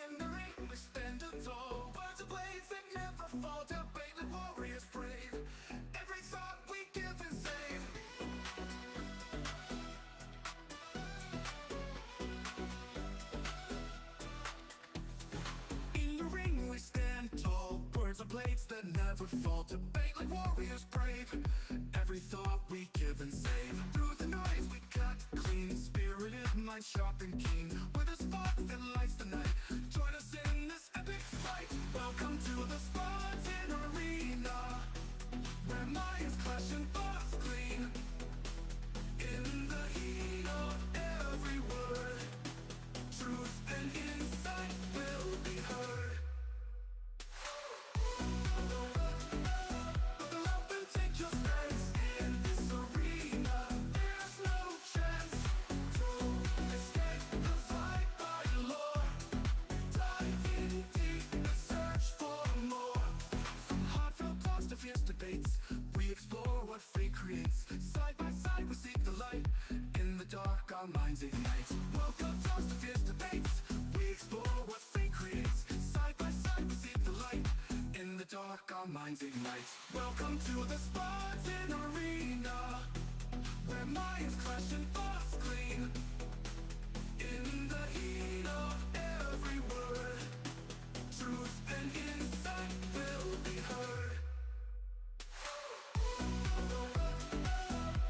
In the ring we stand tall, words of blades that never fall, debate like warriors brave. Every thought we give and save. In the ring we stand tall, words of blades that never fall, debate like warriors brave. Every thought we give and save. Through the noise we cut clean, spirited mind sharp and keen. With a spark that lights the night, join us in this epic fight. Welcome to the Spartan Arena, where minds clash and thoughts clean. In the heat of every word, truth and insight will be heard. Buckle up and take your stance. In this arena, there's no chance to escape the fight by law. Dive in deep and search for more. From heartfelt talks to fierce debates, we explore what fate creates. Side by side we seek the light. In the dark our minds ignite. Welcome talks to fierce debates, we explore what fate creates. Side by side we seek the light. In the dark our minds ignite. Welcome to the Spartan Arena, where minds clash and thoughts clean. In the heat of every word, truth and insight will be heard.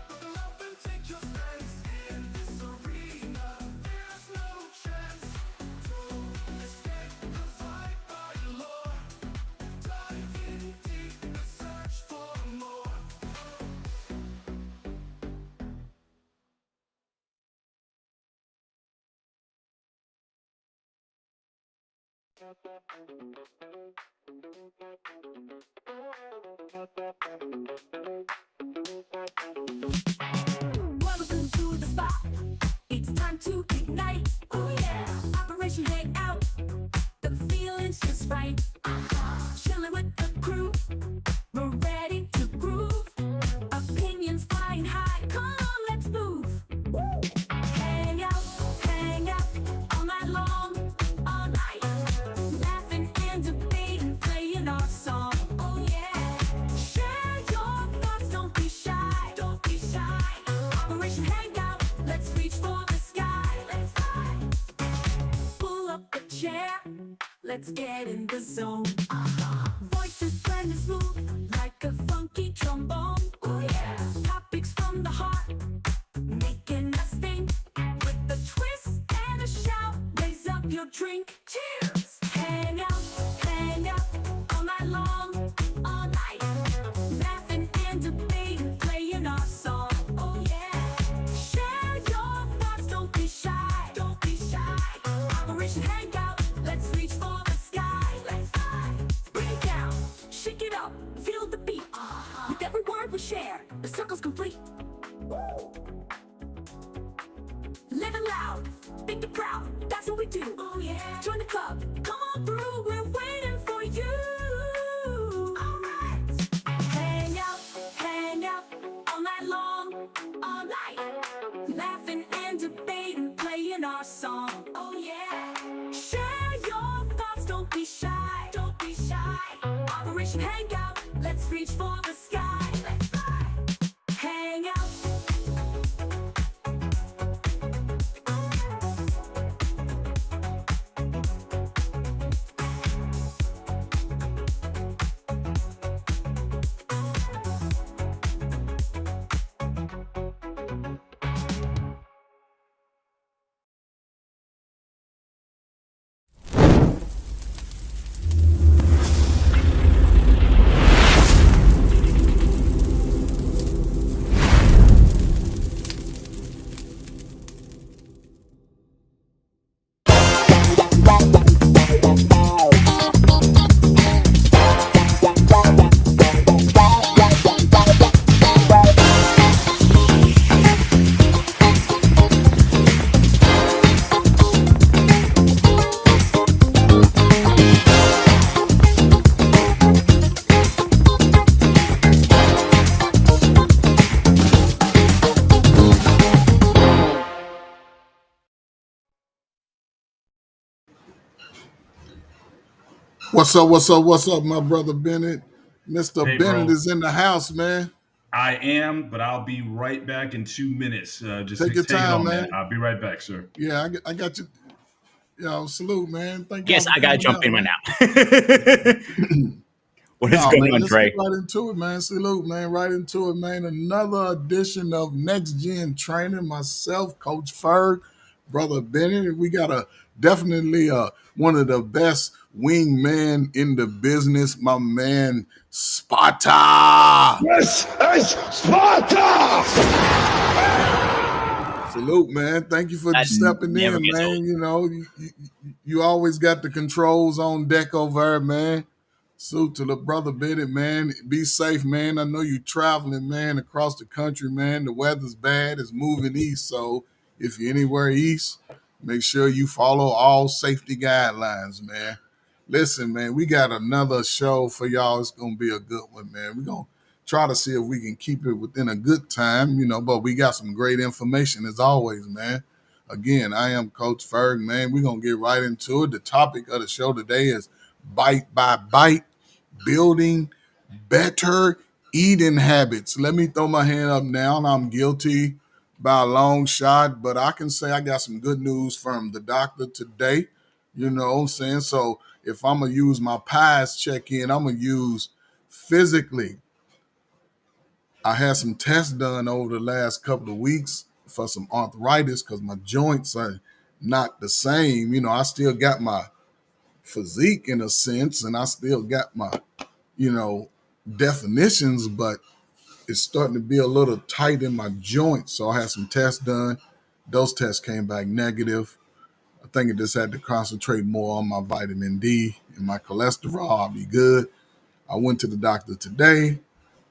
Buckle up and take your stance. In this arena, there's no chance to escape the fight by law. Dive in deep and search for more. Welcome to the spot. It's time to ignite. Oh yeah. Operation Hangout. The feeling's just right. Chilling with the crew. We're ready to groove. Opinions flying high. Come on, let's move. Hang out all night long, all night. Laughing and debating, playing our song. Oh yeah. Share your thoughts, don't be shy. Don't be shy. Operation Hangout, let's reach for the sky. Let's fly. Pull up a chair, let's get in the zone. Voices blend and smooth like a funky trombone. Oh yeah. Topics from the heart, making us think. With a twist and a shout, raise up your drink. Cheers! Hang out all night long, all night. Laughing and debating, playing our song. Oh yeah. Share your thoughts, don't be shy. Don't be shy. Operation Hangout, let's reach for the sky. Let's fly. Bring it down, shake it up, feel the beat. With every word we share, the circle's complete. Living loud, think it proud, that's what we do. Oh yeah. Join the club, come on through, we're waiting for you. Alright. Hang out all night long, all night. Laughing and debating, playing our song. Oh yeah. Share your thoughts, don't be shy. Don't be shy. Operation Hangout, let's reach for the sky. Let's fly. Hang out. What's up? What's up? What's up, my brother Bennett? Mr. Hey, Bennett bro. is in the house, man. I am, but I'll be right back in 2 minutes. Just Take your take it time, on, man. man. I'll be right back, sir. Yeah, I got you. Yo, salute, man. Thank y'all Guess for I gotta coming jump out, in right man. now. What is No, man, going on, let's get Dre? right into it, man. Salute, man. Right into it, man. Another edition of Next Gen Training. Myself, Coach Ferg, brother Bennett. We got a definitely one of the best wingmen in the business, my man Sparta. This is Sparta! Salute, man. Thank you for That stepping never in, gets old. man. You always got the controls on deck over there, man. Salute to the brother Bennett, man. Be safe, man. I know you traveling, man, across the country, man. The weather's bad. It's moving east. So if you're anywhere east, make sure you follow all safety guidelines, man. Listen, man, we got another show for y'all. It's going to be a good one, man. We're going to try to see if we can keep it within a good time, but we got some great information as always, man. Again, I am Coach Ferg, man. We're going to get right into it. The topic of the show today is bite by bite, building better eating habits. Let me throw my hand up now. I'm guilty by a long shot, but I can say I got some good news from the doctor today. You know what I'm saying? So if I'm going to use my pies check in, I'm going to use physically. I had some tests done over the last couple of weeks for some arthritis because my joints are not the same. I still got my physique in a sense, and I still got my, you know, definitions, but it's starting to be a little tight in my joints. So I had some tests done. Those tests came back negative. I think I just had to concentrate more on my vitamin D and my cholesterol. I'll be good. I went to the doctor today.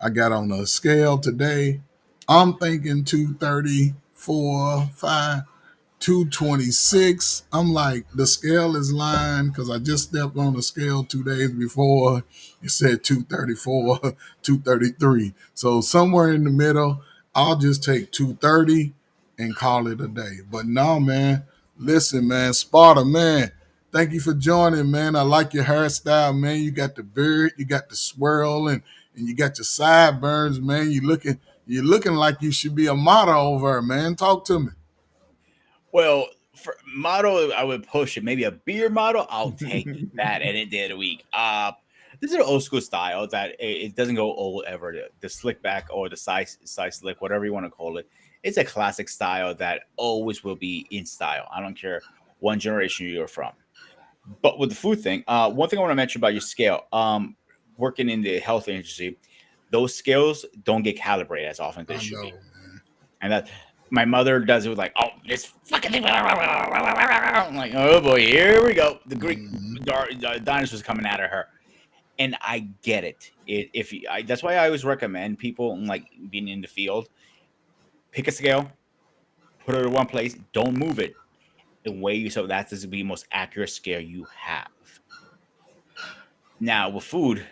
I got on a scale today. I'm thinking 234, 5, 226. I'm like, the scale is lying because I just stepped on the scale 2 days before. It said 234, 233. So somewhere in the middle, I'll just take 230 and call it a day. But no, man, listen, man, Sparta, man, thank you for joining, man. I like your hairstyle, man. You got the beard, you got the swirl, and you got your sideburns, man. You're looking like you should be a model over there, man. Talk to me. Well, for model, I would push it. Maybe a beer model, I'll take that any day of the week. This is an old school style that it doesn't go old ever. The slick back or the side slick, whatever you want to call it. It's a classic style that always will be in style. I don't care what generation you're from. But with the food thing, one thing I want to mention about your scale, working in the health industry, those scales don't get calibrated as often as they I should know, be. man. And that my mother does it with like, oh, this fucking thing. I'm like, oh boy, here we go. The Greek Mhm. dinosaurs coming out of her, and I get it. If you, that's why I always recommend people like being in the field, pick a scale, put it in one place, don't move it, and weigh you so that's the most accurate scale you have. Now with food,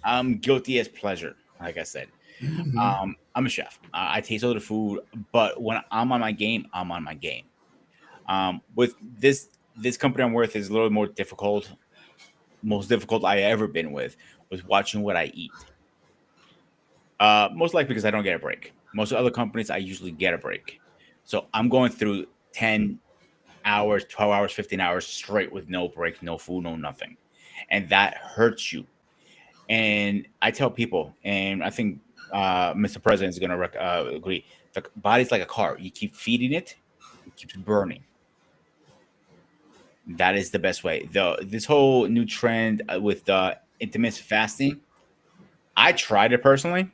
I'm guilty as pleasure. Like I said, Mhm. I'm a chef. I taste all the food, but when I'm on my game, I'm on my game. With this company I'm with is a little more difficult, most difficult I ever been with watching what I eat. Most likely because I don't get a break. Most other companies I usually get a break, so I'm going through 10 hours, 12 hours, 15 hours straight with no break, no food, no nothing, and that hurts you. And I tell people, and I think Mr. President is going to agree. The body's like a car. You keep feeding it, it keeps burning. That is the best way. The This whole new trend with the intermittent fasting, I tried it personally,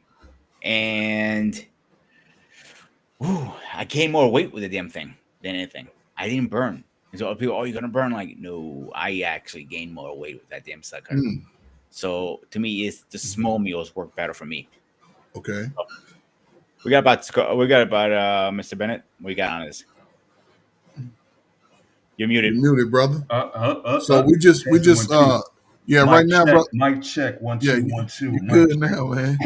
and I gained more weight with the damn thing than anything. I didn't burn. And so people, oh, you're gonna burn? Like, no, I actually gained more weight with that damn sucker. Mm. So to me, it's the small meals work better for me. Okay. We got about Mr. Bennett. We got on this. You're muted. You're muted, brother. So we just we Testing just one, two. yeah, right Mic now, bro. check. Mic check. One, Yeah, two, you, 1 2. you Mic good check. now, man.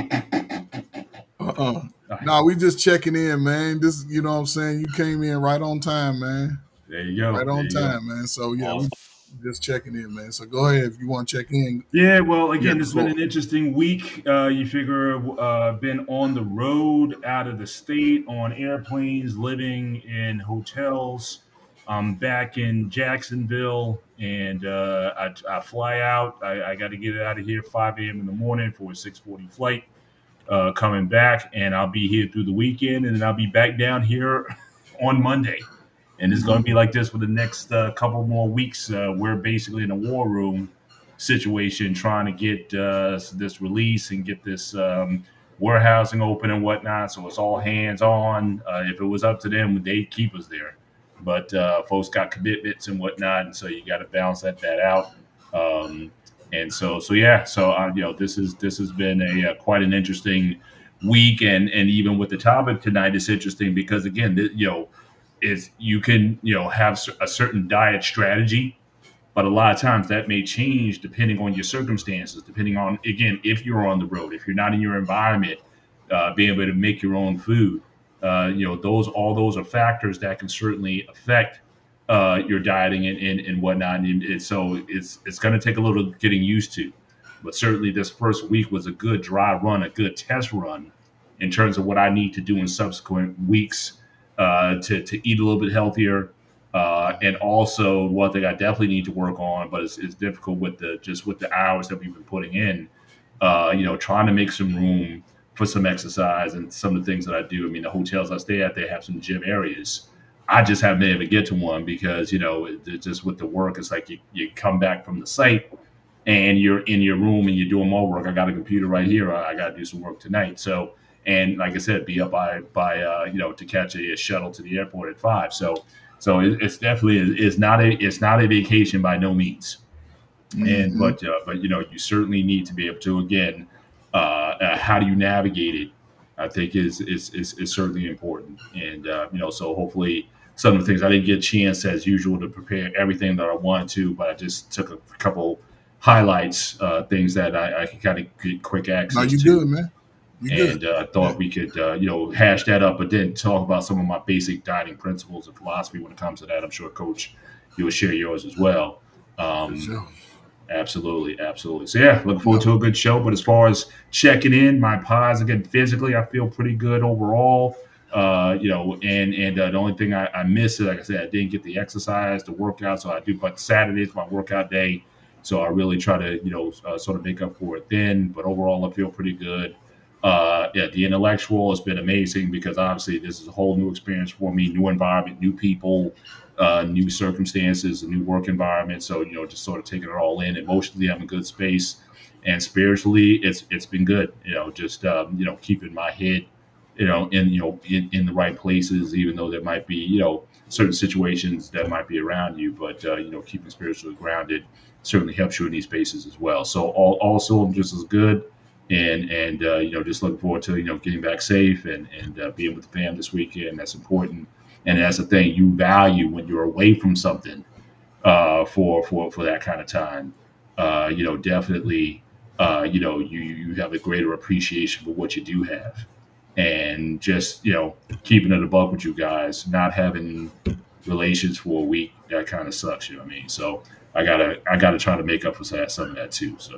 Uh-uh. All right. No, we just checking in, man. This, you know what I'm saying? You came in right on time, man. There you go. Right There on you go. time, man. So yeah, we Awesome. Just checking in, man. So go ahead if you want to check in. Yeah, well, You again, got the it's been floor. an interesting week. You figure, been on the road, out of the state, on airplanes, living in hotels. I'm back in Jacksonville, and I fly out. I got to get out of here 5 a.m. in the morning for a 6:40 flight. Coming back, and I'll be here through the weekend, and then I'll be back down here on Monday. And it's going Hmm. to be like this for the next couple more weeks. We're basically in a war room situation, trying to get this release and get this warehousing open and whatnot. So it's all hands on. If it was up to them, they'd keep us there. But folks got commitments and whatnot, and so you got to balance that out. Um, and so yeah, so this has been a quite an interesting week, and even with the topic tonight, it's interesting because again, is you can have a certain diet strategy, but a lot of times that may change depending on your circumstances, depending on again if you're on the road, if you're not in your environment, being able to make your own food. Those all those are factors that can certainly affect your dieting and whatnot. So it's going to take a little getting used to, but certainly this first week was a good dry run, a good test run in terms of what I need to do in subsequent weeks to eat a little bit healthier. And also, one thing I definitely need to work on, but it's difficult with the hours that we've been putting in. Trying to make some room for some exercise and some of the things that I do. I mean, the hotels I stay at, they have some gym areas. I just haven't been able to get to one because just with the work, it's like you come back from the site and you're in your room and you're doing more work. I got a computer right here. I got to do some work tonight. So, and like I said, be up by to catch a shuttle to the airport at 5. It's definitely it's not a vacation by no means. And Hmm. but you certainly need to be able to again, how do you navigate it? I think is certainly important. And so hopefully some of the things I didn't get a chance as usual to prepare everything that I wanted to, but I just took a couple highlights, things that I could kind of get quick No, access you to, good, man. You good. and Yeah. thought we could hash that up, but then talk about some of my basic dieting principles and philosophy when it comes to that. I'm sure, Coach, you will share yours as well. For Um, sure. Absolutely, absolutely. So yeah, looking forward Yep. to a good show. But as far as checking in, my pies again physically, I feel pretty good overall. The only thing I miss is, like I said, I didn't get the exercise, the workout. So I do, but Saturday's my workout day. So I really try to sort of make up for it then. But overall, I feel pretty good. Yeah, the intellectual has been amazing because obviously this is a whole new experience for me, new environment, new people, new circumstances, a new work environment. So just sort of taking it all in. Emotionally, I'm in good space, and spiritually, it's been good. Just keeping my head, in the right places, even though there might be certain situations that might be around you, but keeping spiritually grounded certainly helps you in these spaces as well. So all cylinders is good. And just looking forward to getting back safe and being with the fam this weekend. That's important, and that's the thing you value when you're away from something for that kind of time. Definitely, you have a greater appreciation for what you do have, and just keeping it above with you guys, not having relations for a week, that kind of sucks. You know what I mean? So I gotta try to make up for some of that too. So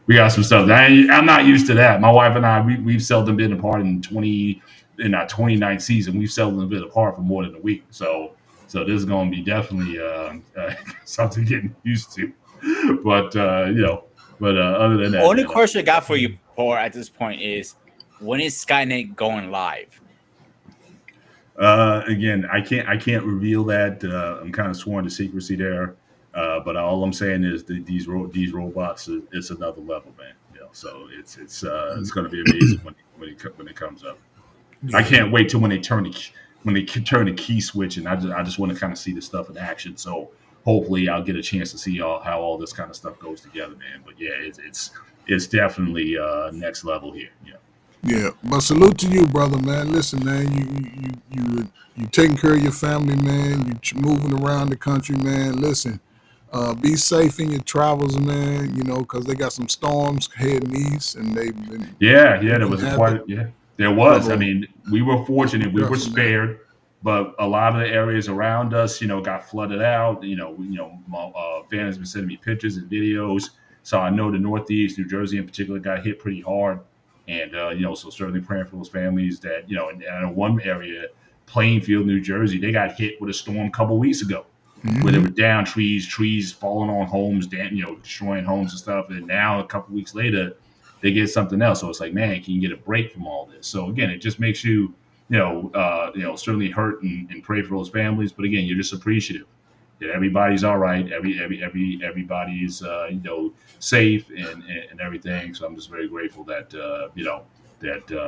we got some stuff. I'm not used to that. My wife and I, we've seldom been apart in our 29th season. We've seldom been apart for more than a week. So this is going to be definitely something getting used to. But other than that, Only man. question I got for you, Paul, at this point is when is Skynet going live? Again, I can't reveal that. I'm kind of sworn to secrecy there. But all I'm saying is that these robots, it's another level, man. So it's going to be amazing when it comes up. I Yeah. can't wait till when they turn the key switch, and I just want to kind of see the stuff in action. So hopefully I'll get a chance to see how all this kind of stuff goes together, man. But yeah, it's definitely next level here. Yeah. Yeah. But salute to you, brother, man. Listen, man. You taking care of your family, man. You moving around the country, man. Listen. Be safe in your travels, man. Because they got some storms heading east, and they've been Yeah, there looking was a at the quite yeah, there was. I brother. mean, we were Be fortunate. We were careful, man. spared. but a lot of the areas around us, got flooded out. My fans been sending me pictures and videos. So I know the Northeast, New Jersey in particular, got hit pretty hard. And, so certainly praying for those families that, and in one area, Plainfield, New Jersey, they got hit with a storm a couple weeks ago where there Hmm. were down trees falling on homes, destroying homes and stuff. And now a couple weeks later, they get something else. So it's like, man, can you get a break from all this? So again, it just makes you, certainly hurt and pray for those families. But again, you're just appreciative that everybody's all right. Everybody's safe and everything. So I'm just very grateful that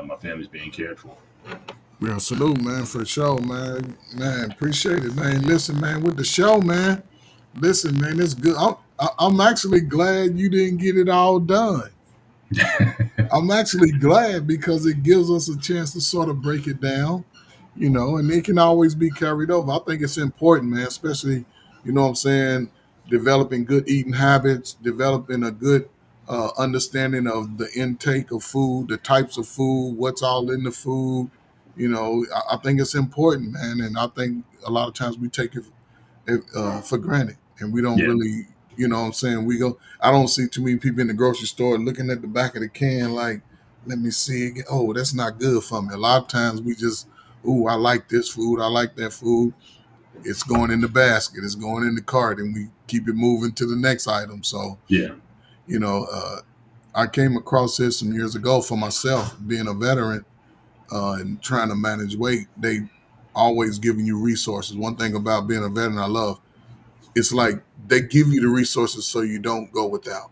my family's being cared for. Yeah, salute, man, for sure, man. Man, appreciate it, man. Listen, man, with the show, man. Listen, man, it's good. I'm actually glad you didn't get it all done. I'm actually glad because it gives us a chance to sort of break it down, and it can always be carried over. I think it's important, man, especially, what I'm saying, developing good eating habits, developing a good understanding of the intake of food, the types of food, what's all in the food. I think it's important, man. And I think a lot of times we take it for granted and we don't Yeah. really, what I'm saying, I don't see too many people in the grocery store looking at the back of the can like, let me see again. Oh, that's not good for me. A lot of times we just, ooh, I like this food, I like that food. It's going in the basket, it's going in the cart, and we keep it moving to the next item. So, Yeah. you know, uh, I came across this some years ago for myself, being a veteran and trying to manage weight. They always giving you resources. One thing about being a veteran I love, it's like they give you the resources so you don't go without.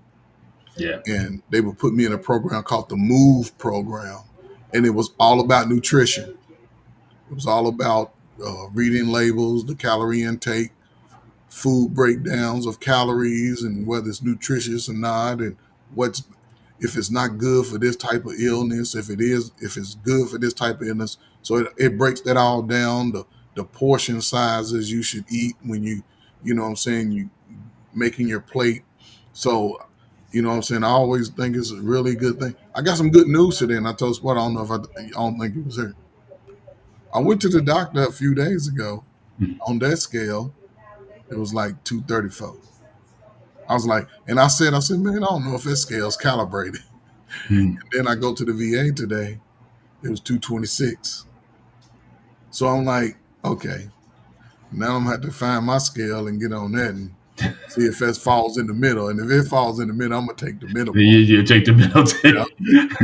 Yeah. And they would put me in a program called the MOVE program, and it was all about nutrition. It was all about reading labels, the calorie intake, food breakdowns of calories, and whether it's nutritious or not, and what's if it's not good for this type of illness, if it's good for this type of illness. So it breaks that all down. The portion sizes you should eat when you know what I'm saying, you making your plate. So, what I'm saying, I always think it's a really good thing. I got some good news today, and I told Sport, I don't know if I don't think it was here. I went to the doctor a few days ago. On that scale, it was like 234. I was like, and I said, man, I don't know if that scale's calibrated. Hmm. Then I go to the VA today, it was 226. So I'm like, okay, now I'm gonna have to find my scale and get on that and see if that falls in the middle. And if it falls in the middle, I'm gonna take the middle You, part. you take the middle. Yeah.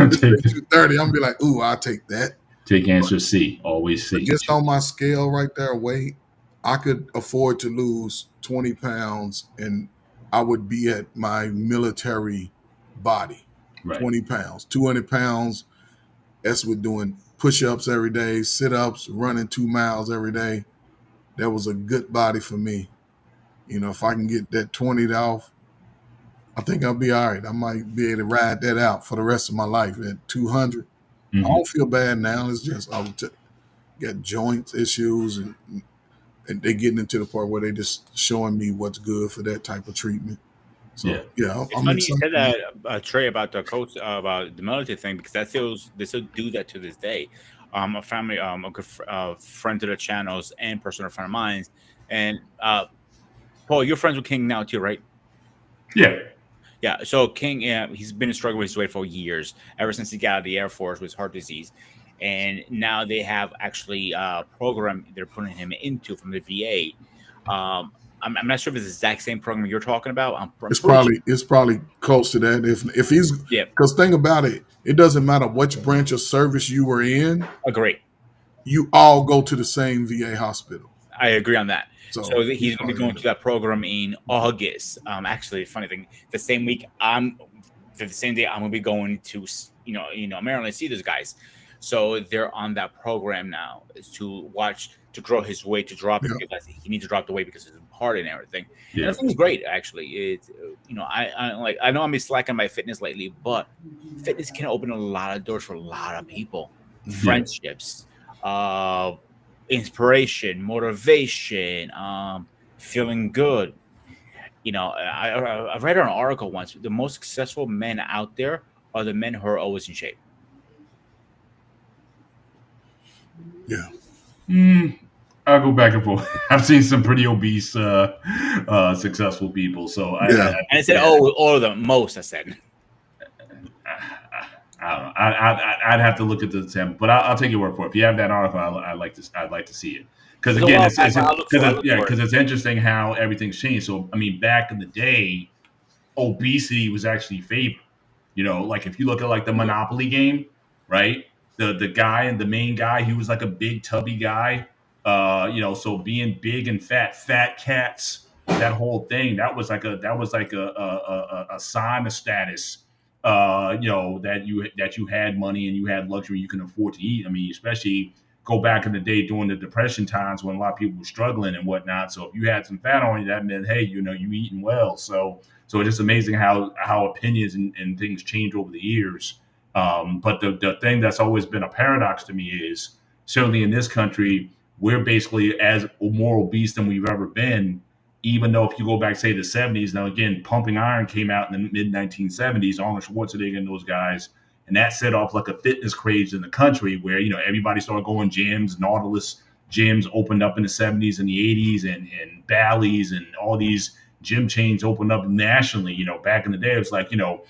If it Take, says 230, I'm gonna be like, ooh, I'll take that. take answer C. Always But C. just on my scale right there, weight, I could afford to lose 20 pounds and I would be at my military body. Right. 20 pounds, 200 pounds. That's with doing push ups every day, sit ups, running 2 miles every day. That was a good body for me. If I can get that 20 off, I think I'll be all right. I might be able to ride that out for the rest of my life at 200. I Hmm. don't feel bad now. It's just I would get joints issues and they getting into the part where they just showing me what's good for that type of treatment. Yeah. So yeah, It's I'm funny you excited. said that, Trey, about the coach, about the military thing, because they still do that to this day. A family, a good friend to the channels and personal friend of mine, and Paul, you're friends with King now too, right? Yeah. Yeah. So King, he's been struggling with his weight for years, ever since he got out of the Air Force with heart disease, and now they have actually a program they're putting him into from the VA. I'm not sure if it's the exact same program you're talking about. I'm It's pretty sure. probably close to that. If he's Yeah, because think about it, it doesn't matter which branch of service you were in, agree. you all go to the same VA hospital. I agree on that. So So he's he's going to be probably going to that program in August. Actually, funny thing, the same week the same day I'm going to be going to Maryland to see those guys. So they're on that program now is to watch to grow his weight to drop it yeah. because he needs to drop the weight because of his heart and everything. And Yeah. I think it's great actually. It's I know I'm been slacking my fitness lately, but fitness can open a lot of doors for a lot of people. Yeah. Friendships, uh, inspiration, motivation, feeling good. I read an article once. The most successful men out there are the men who are always in shape. Yeah. Mm, I'll go back and forth. I've seen some pretty obese, successful people. So Yeah. And I said, oh, all of them, most. I said, I don't know. I'd have to look at the sample, but I'll take your word for it. If you have that article, I'd like to see it because It's a again, while it's back, but I'll look for it. I'll look yeah, for it. because it's interesting how everything's changed. So I mean, back in the day, obesity was actually favored. You know, like if you look at like the Monopoly game, right? The guy and the main guy, he was like a big tubby guy. You know, so being big and fat cats, that whole thing, that was like a sign of status. You know, that you had money and you had luxury, you can afford to eat. I mean, especially go back in the day during the depression times when a lot of people were struggling and whatnot. So if you had some fat on you, that meant, hey, you know, you eating well. So it's just amazing how opinions and things change over the years. But the thing that's always been a paradox to me is certainly in this country, we're basically as more obese than we've ever been. Even though if you go back, say the 70s, now again, Pumping Iron came out in the mid 1970s, Arnold Schwarzenegger and those guys, and that set off like a fitness craze in the country where you know everybody started going gyms. Nautilus gyms opened up in the 70s and the 80s, and Bally's and all these gym chains opened up nationally. You know, back in the day, it was like, you know,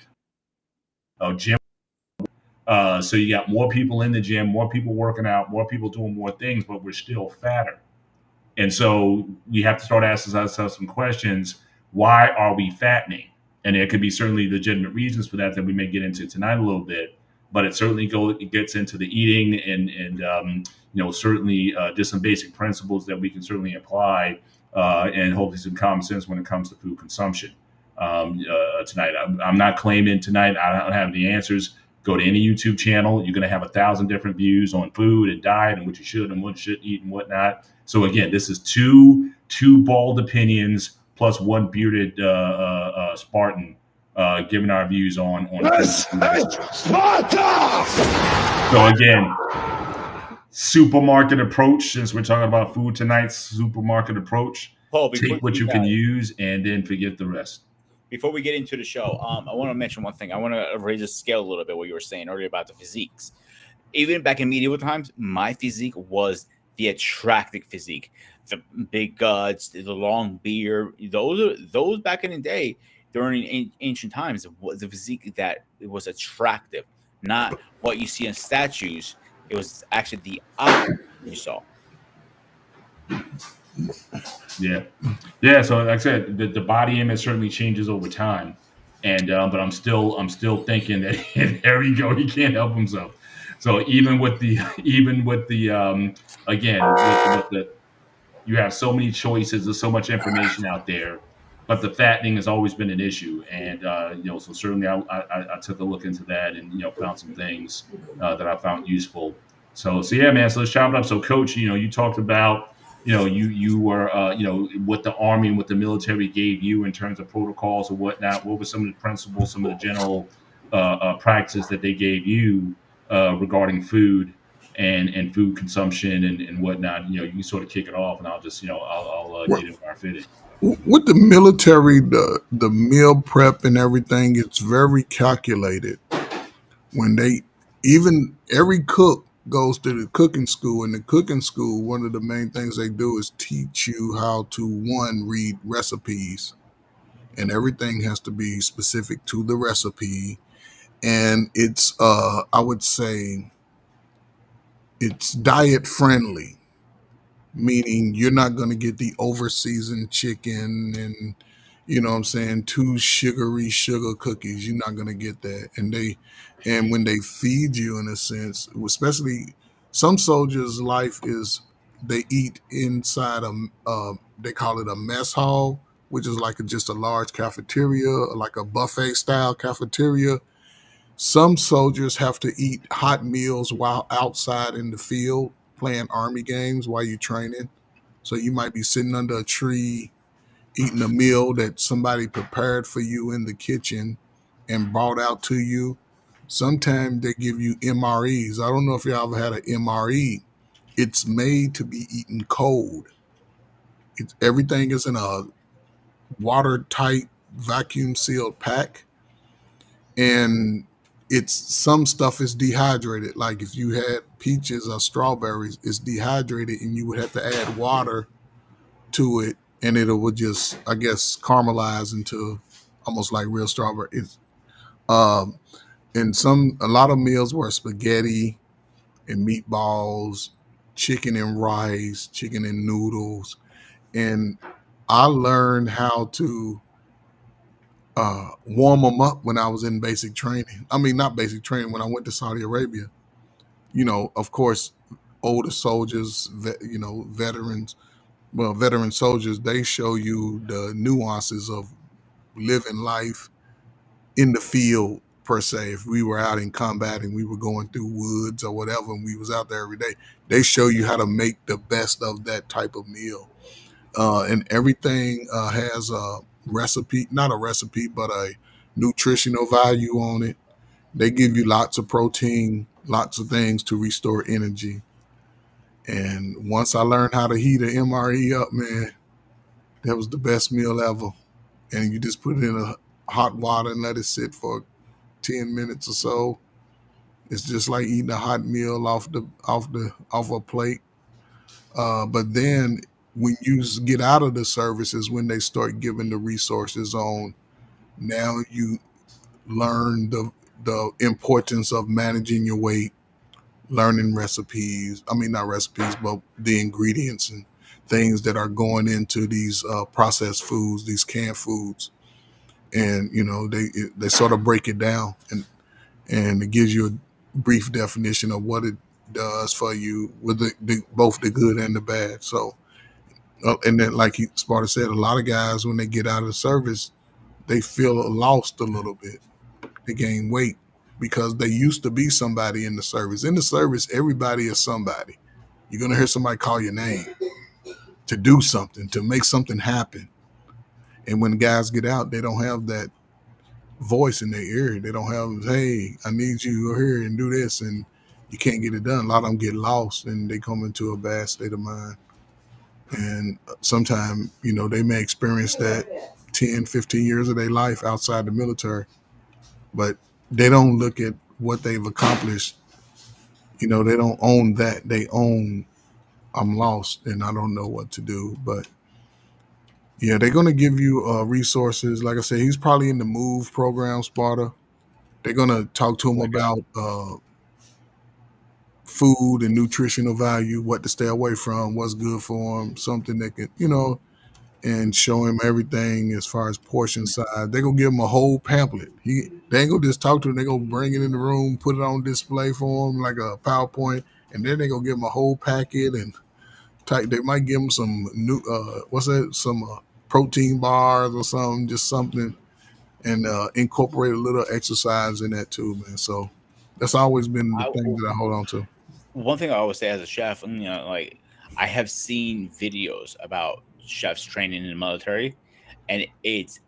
a gym. So you got more people in the gym, more people working out, more people doing more things, but we're still fatter. And so we have to start asking ourselves some questions. Why are we fattening? And there could be certainly legitimate reasons for that that we may get into tonight a little bit. But it gets into the eating and you know, certainly just some basic principles that we can certainly apply and hopefully some common sense when it comes to food consumption. Tonight, I'm not claiming tonight I don't have the answers. Go to any YouTube channel. You're going to have 1,000 different views on food and diet and what you should and what you shouldn't eat and whatnot. So again, this is two bald opinions plus one bearded Spartan giving our views on. This is Sparta! So again, supermarket approach. Since we're talking about food tonight, supermarket approach. Paul, Take what you can use and then forget the rest. before we get into the show, I want to mention one thing. I want to raise the scale a little bit. What you were saying earlier about the physiques. Even back in medieval times, my physique was the attractive physique, the big guts, the long beard. Those back in the day during ancient times was the physique that it was attractive, not what you see in statues. It was actually the opposite you saw. Yeah, yeah. So like I said, the body image certainly changes over time, and but I'm still thinking that there we go. He can't help himself. So even with the even with the again with the you have so many choices. There's so much information out there, but the fattening has always been an issue. And you know, so certainly I took a look into that and you know found some things that I found useful. So yeah, man. So let's chop it up. So, Coach, you know, you talked about you know you were you know what the army and what the military gave you in terms of protocols and whatnot. What were some of the principles, some of the general practices that they gave you regarding food and food consumption and whatnot. You know, you can sort of kick it off, and I'll just you know I'll Well, get in where I fit it. with the military, the meal prep and everything, it's very calculated. When they even every cook goes to the cooking school. In the cooking school, one of the main things they do is teach you how to one read recipes, and everything has to be specific to the recipe. And it's I would say it's diet friendly, meaning you're not going to get the over seasoned chicken and you know what I'm saying too sugary sugar cookies. You're not going to get that. And when they feed you in a sense, especially some soldiers life is they eat inside they call it a mess hall, which is like just a large cafeteria, like a buffet style cafeteria. Some soldiers have to eat hot meals while outside in the field playing army games while you're training. So you might be sitting under a tree eating a meal that somebody prepared for you in the kitchen and brought out to you. Sometimes they give you MREs. I don't know if you ever had an MRE. It's made to be eaten cold. Everything is in a watertight, vacuum sealed pack, and it's some stuff is dehydrated. Like if you had peaches or strawberries, it's dehydrated, and you would have to add water to it, and it would just, I guess, caramelize into almost like real strawberry. Um, and a lot of meals were spaghetti and meatballs, chicken and rice, chicken and noodles, and I learned how to warm them up when I was in basic training. I mean, not basic training, when I went to Saudi Arabia. Of course, older soldiers, veterans, well, veteran soldiers, they show you the nuances of living life in the field per se. If we were out in combat and we were going through woods or whatever, and we was out there every day, they show you how to make the best of that type of meal. And everything has a recipe, not a recipe, but a nutritional value on it. They give you lots of protein, lots of things to restore energy. And once I learned how to heat an MRE up, man, that was the best meal ever. And you just put it in a hot water and let it sit for 10 minutes or so. It's just like eating a hot meal off a plate. But then when you get out of the service is when they start giving the resources on. Now you learn the importance of managing your weight, learning recipes. I mean, not recipes, but the ingredients and things that are going into these processed foods, these canned foods. And they sort of break it down, and it gives you a brief definition of what it does for you with both the good and the bad. So, and then like Sparta said, a lot of guys when they get out of the service, they feel lost a little bit. They gain weight because they used to be somebody in the service. In the service, everybody is somebody. You're gonna hear somebody call your name to do something, to make something happen. And when guys get out, they don't have that voice in their ear. They don't have, hey, I need you to go here and do this, and you can't get it done. A lot of them get lost and they come into a bad state of mind. And sometimes, they may experience that 10, 15 years of their life outside the military, but they don't look at what they've accomplished. They don't own that. They own, I'm lost and I don't know what to do. But yeah, they're going to give you resources. Like I said, he's probably in the MOVE program, Sparta. They're going to talk to him about food and nutritional value, what to stay away from, what's good for him, something that can, and show him everything as far as portion size. They're going to give him a whole pamphlet. They ain't going to just talk to him. They're going to bring it in the room, put it on display for him like a PowerPoint, and then they're going to give him a whole packet and they might give him some new, some protein bars or something, just something, and incorporate a little exercise in that too, man. So that's always been the thing that I hold on to. One thing I always say as a chef, like I have seen videos about chefs training in the military, and it's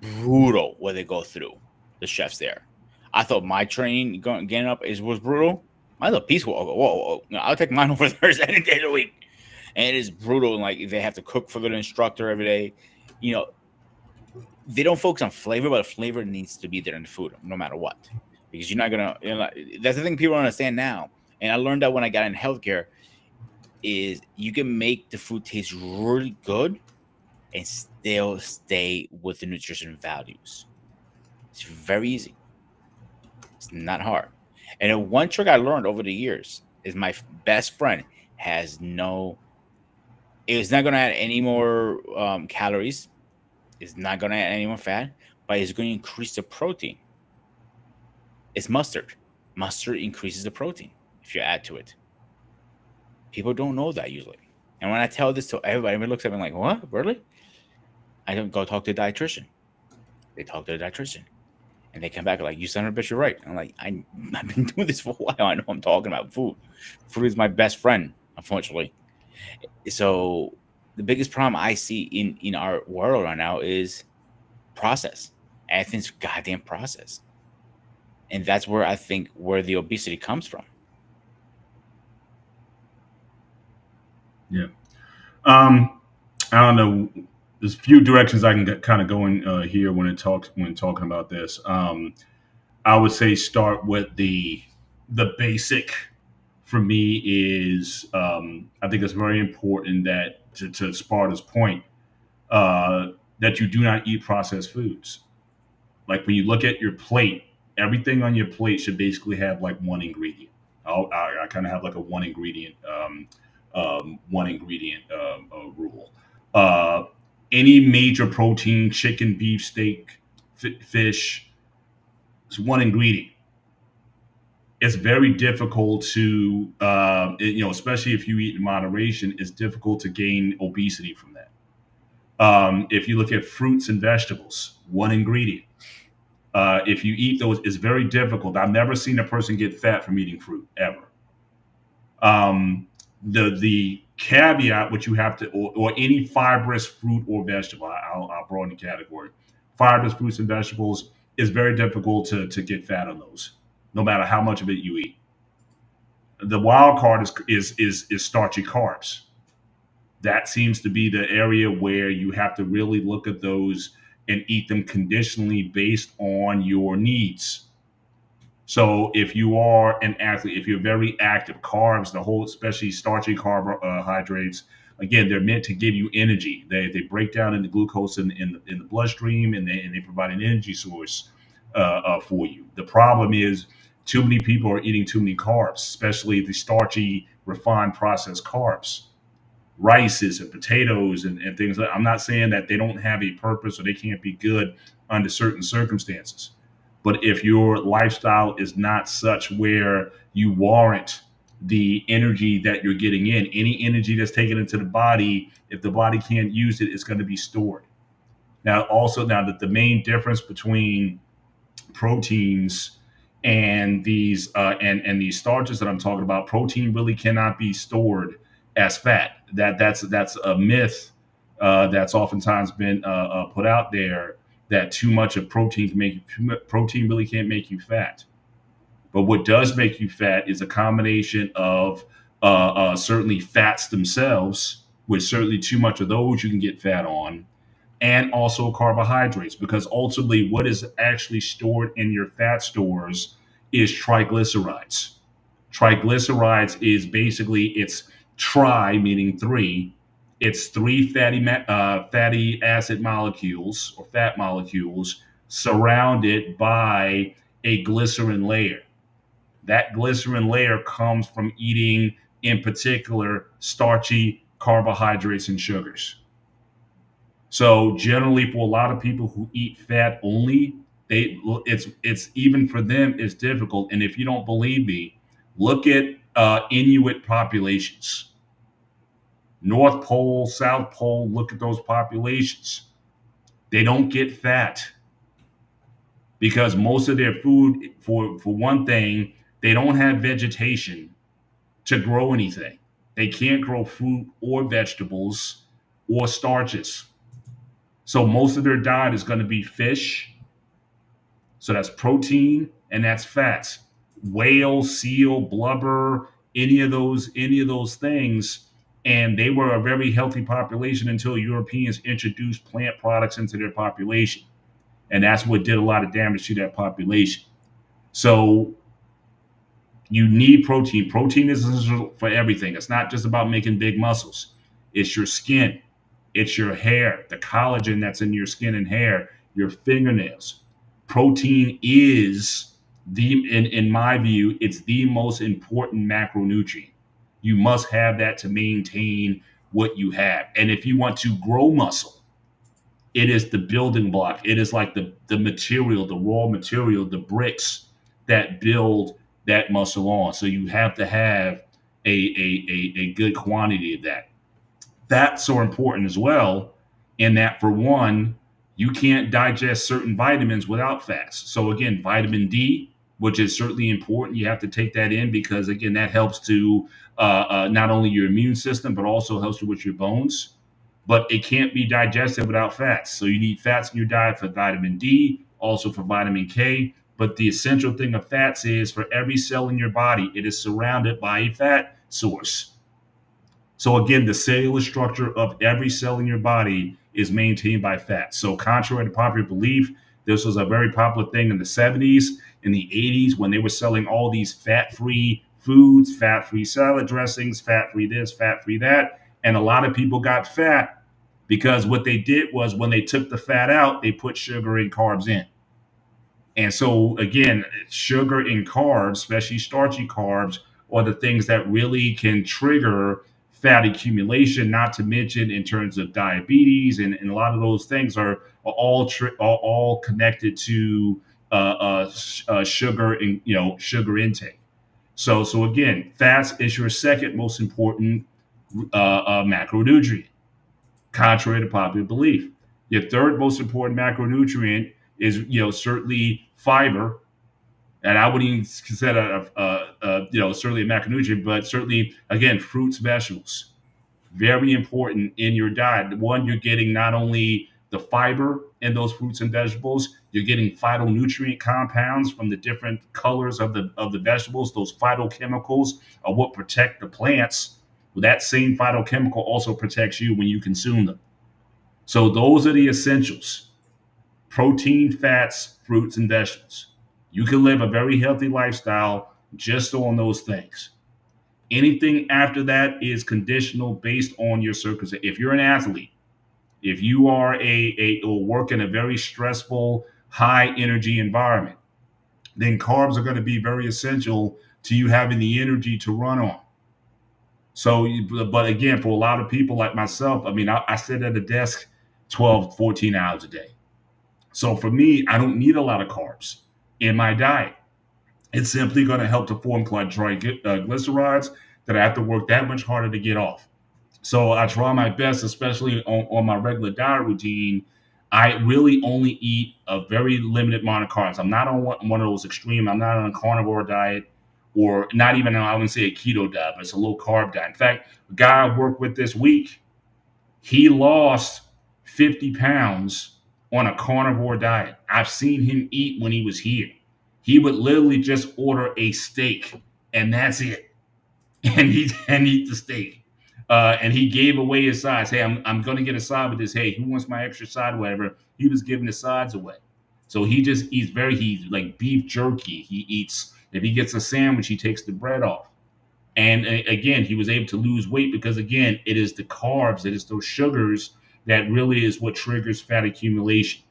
brutal what they go through. The chefs there, I thought my training getting up was brutal. Mine's a peaceful. Whoa. I'll take mine over there any day of the week, and it is brutal. And like they have to cook for their instructor every day. They don't focus on flavor, but flavor needs to be there in the food, no matter what, because you're not gonna. That's the thing people don't understand now. And I learned that when I got in healthcare, is you can make the food taste really good and still stay with the nutrition values. It's very easy. It's not hard. And then one trick I learned over the years is my best friend is not going to add any more calories. It's not going to add any more fat, but it's going to increase the protein. It's mustard. Mustard increases the protein if you add to it. People don't know that usually. And when I tell this to everybody looks at me like, what? Really? I don't go talk to a dietitian. They talk to the dietitian. And they come back like, you son of a bitch, you're right. I'm like, I've been doing this for a while. I know I'm talking about food. Food is my best friend, unfortunately. So the biggest problem I see in our world right now is process. Everything's goddamn process. And that's where I think where the obesity comes from. Yeah. I don't know. There's a few directions I can kind of go in here when talking about this. I would say start with the basic for me is I think it's very important that to Sparta's point, that you do not eat processed foods. Like when you look at your plate, everything on your plate should basically have like one ingredient. I kind of have like a one ingredient rule. Uh, any major protein, chicken, beef, steak, fish, it's one ingredient. It's very difficult to, especially if you eat in moderation, it's difficult to gain obesity from that. If you look at fruits and vegetables, one ingredient. If you eat those, it's very difficult. I've never seen a person get fat from eating fruit ever. The caveat, which you have to, or any fibrous fruit or vegetable, I'll broaden the category. Fibrous fruits and vegetables is very difficult to get fat on those, no matter how much of it you eat. The wild card is starchy carbs. That seems to be the area where you have to really look at those and eat them conditionally based on your needs. So if you are an athlete, if you're very active, carbs, the whole, especially starchy carbohydrates, again, they're meant to give you energy. They break down into glucose in the bloodstream, and they provide an energy source for you. The problem is too many people are eating too many carbs, especially the starchy, refined, processed carbs, rices and potatoes and things like that. I'm not saying that they don't have a purpose or they can't be good under certain circumstances. But if your lifestyle is not such where you warrant the energy that you're getting in, any energy that's taken into the body, if the body can't use it, it's going to be stored. Now that the main difference between proteins and these starches that I'm talking about, protein really cannot be stored as fat. That's a myth that's oftentimes been put out there, that too much of protein protein really can't make you fat. But what does make you fat is a combination of certainly fats themselves, which certainly too much of those you can get fat on, and also carbohydrates, because ultimately what is actually stored in your fat stores is triglycerides. Triglycerides is basically, it's tri meaning three. It's three fatty acid molecules or fat molecules surrounded by a glycerin layer. That glycerin layer comes from eating, in particular, starchy carbohydrates and sugars. So generally, for a lot of people who eat fat only, it's even for them it's difficult. And if you don't believe me, look at Inuit populations, North Pole, South Pole. Look at those populations. They don't get fat because most of their food, for one thing, they don't have vegetation to grow anything. They can't grow fruit or vegetables or starches. So most of their diet is going to be fish. So that's protein and that's fats. Whale, seal, blubber, any of those things. And they were a very healthy population until Europeans introduced plant products into their population. And that's what did a lot of damage to that population. So you need protein. Protein is essential for everything. It's not just about making big muscles. It's your skin. It's your hair, the collagen that's in your skin and hair, your fingernails. Protein is in my view, it's the most important macronutrient. You must have that to maintain what you have. And if you want to grow muscle, it is the building block. It is like the material, the raw material, the bricks that build that muscle on. So you have to have a good quantity of that. Fats are important as well, in that, for one, you can't digest certain vitamins without fats. So again, vitamin D, which is certainly important, you have to take that in because again, that helps to not only your immune system, but also helps you with your bones. But it can't be digested without fats. So you need fats in your diet for vitamin D, also for vitamin K. But the essential thing of fats is for every cell in your body, it is surrounded by a fat source. So again, the cellular structure of every cell in your body is maintained by fat. So contrary to popular belief, this was a very popular thing in the 70s, in the 80s, when they were selling all these fat-free foods, fat-free salad dressings, fat-free this, fat-free that. And a lot of people got fat because what they did was when they took the fat out, they put sugar and carbs in. And so again, sugar and carbs, especially starchy carbs, are the things that really can trigger fat accumulation. Not to mention in terms of diabetes, and a lot of those things are all connected to sugar and sugar intake. So again, fats is your second most important macronutrient, contrary to popular belief. Your third most important macronutrient is certainly fiber, and I wouldn't even consider certainly a macronutrient, but certainly again fruits, vegetables, very important in your diet. One, you're getting not only the fiber in those fruits and vegetables, you're getting phytonutrient compounds from the different colors of the vegetables. Those phytochemicals are what protect the plants. Well, that same phytochemical also protects you when you consume them. So those are the essentials: protein, fats, fruits, and vegetables. You can live a very healthy lifestyle just on those things. Anything after that is conditional based on your circumstance. If you're an athlete, if you are or work in a very stressful, high energy environment, then carbs are going to be very essential to you having the energy to run on. So, but again, for a lot of people like myself, I mean, I sit at a desk 12, 14 hours a day. So for me, I don't need a lot of carbs in my diet. It's simply going to help to form triglycerides that I have to work that much harder to get off. So I try my best, especially on my regular diet routine. I really only eat a very limited amount of carbs. I'm not on one of those extreme. I'm not on a carnivore diet, or not even, I wouldn't say a keto diet, but it's a low carb diet. In fact, the guy I worked with this week, he lost 50 pounds on a carnivore diet. I've seen him eat when he was here. He would literally just order a steak, and that's it, and eat the steak. And he gave away his sides. Hey, I'm going to get a side with this. Hey, who wants my extra side or whatever? He was giving his sides away. So he just eats he's like beef jerky. He eats, if he gets a sandwich, he takes the bread off. And again, he was able to lose weight because, again, it is the carbs, it is those sugars that really is what triggers fat accumulation.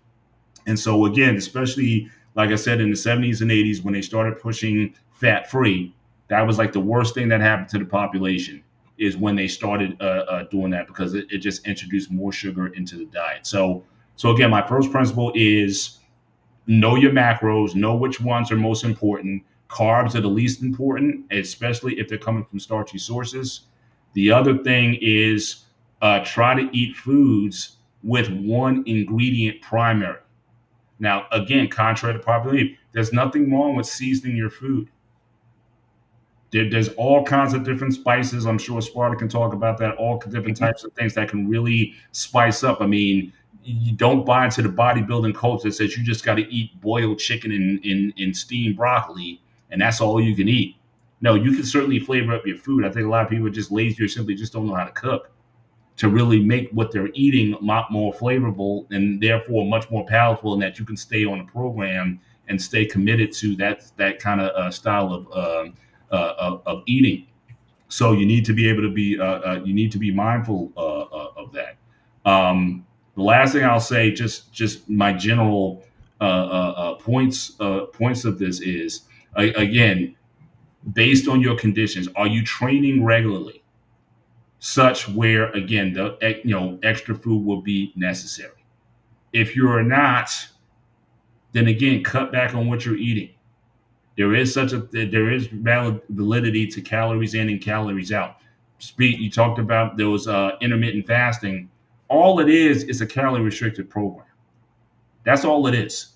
And so, again, especially like I said, in the 70s and 80s, when they started pushing fat free, that was like the worst thing that happened to the population, is when they started doing that, because it just introduced more sugar into the diet. So again, my first principle is know your macros, know which ones are most important. Carbs are the least important, especially if they're coming from starchy sources. The other thing is try to eat foods with one ingredient primary. Now, again, contrary to popular belief, there's nothing wrong with seasoning your food. There's all kinds of different spices. I'm sure Sparta can talk about that. All different types of things that can really spice up. I mean, you don't buy into the bodybuilding culture that says you just got to eat boiled chicken and steamed broccoli, and that's all you can eat. No, you can certainly flavor up your food. I think a lot of people are just lazy or simply just don't know how to cook to really make what they're eating a lot more flavorful and therefore much more palatable, and that you can stay on the program and stay committed to that kind of style of eating. So you need to be able to be you need to be mindful of that. The last thing I'll say, just my general points of this is, again, based on your conditions, are you training regularly, such where again the extra food will be necessary? If you're not, then again cut back on what you're eating. There is valid validity to calories in and calories out. You talked about those intermittent fasting. All it is a calorie restricted program. That's all it is.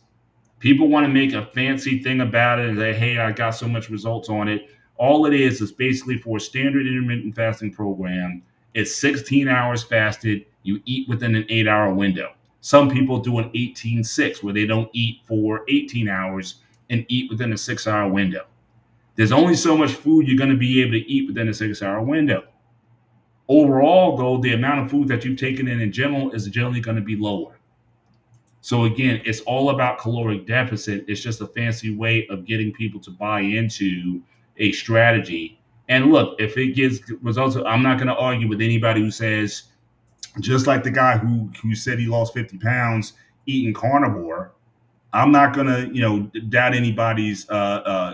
People want to make a fancy thing about it and say, hey, I got so much results on it. All it is basically for a standard intermittent fasting program. It's 16 hours fasted. You eat within an 8-hour window. Some people do an 18-6 where they don't eat for 18 hours and eat within a 6-hour window. There's only so much food you're going to be able to eat within a 6-hour window. Overall, though, the amount of food that you've taken in general is generally going to be lower. So again, it's all about caloric deficit. It's just a fancy way of getting people to buy into a strategy. And look, if it gives results, I'm not going to argue with anybody who says, just like the guy who said he lost 50 pounds eating carnivore. I'm not going to doubt anybody's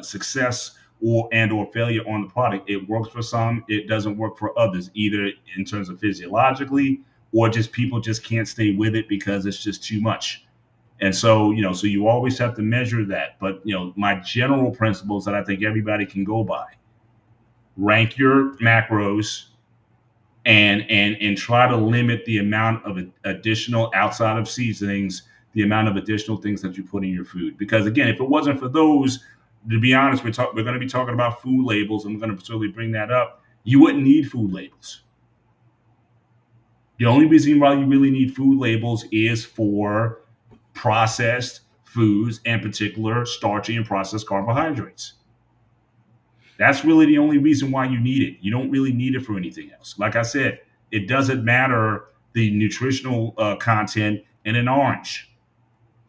success or failure on the product. It works for some, it doesn't work for others, either in terms of physiologically or just people just can't stay with it because it's just too much. And so, so you always have to measure that. But, my general principles that I think everybody can go by: rank your macros and try to limit the amount of additional, outside of seasonings, the amount of additional things that you put in your food. Because again, if it wasn't for those, to be honest, we're going to be talking about food labels. I'm going to certainly bring that up. You wouldn't need food labels. The only reason why you really need food labels is for processed foods, and particular starchy and processed carbohydrates. That's really the only reason why you need it. You don't really need it for anything else. Like I said, it doesn't matter the nutritional content in an orange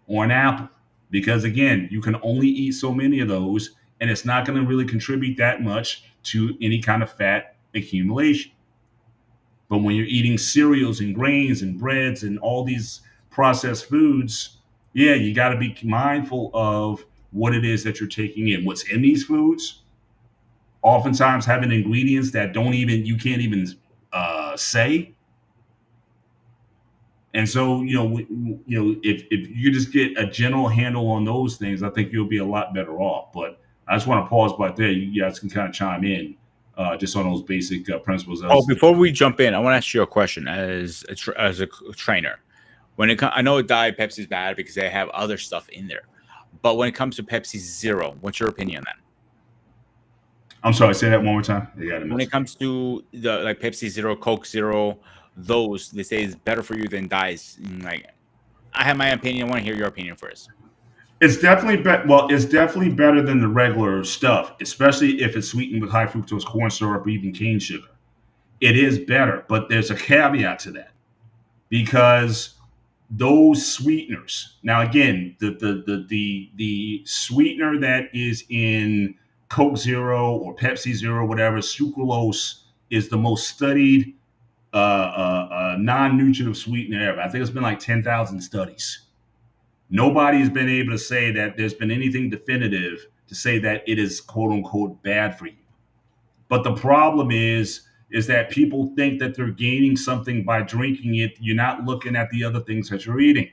or an apple, because again, you can only eat so many of those, and it's not going to really contribute that much to any kind of fat accumulation. But when you're eating cereals and grains and breads and all these processed foods, yeah, you got to be mindful of what it is that you're taking in. What's in these foods oftentimes having ingredients that you can't even say. And so, if you just get a general handle on those things, I think you'll be a lot better off. But I just want to pause right there. You guys can kind of chime in just on those basic principles. Before we jump in, I want to ask you a question as a trainer. I know Diet Pepsi is bad because they have other stuff in there, but when it comes to Pepsi Zero, what's your opinion on that? I'm sorry, say that one more time. When it comes to the Pepsi Zero, Coke Zero, those they say is better for you than Diet. I have my opinion. I want to hear your opinion first. It's definitely it's definitely better than the regular stuff, especially if it's sweetened with high fructose corn syrup or even cane sugar. It is better, but there's a caveat to that, because those sweeteners. Now, again, the sweetener that is in Coke Zero or Pepsi Zero, whatever, sucralose, is the most studied non-nutritive sweetener ever. I think it's been like 10,000 studies. Nobody has been able to say that there's been anything definitive to say that it is quote unquote bad for you. But the problem is that people think that they're gaining something by drinking it. You're not looking at the other things that you're eating.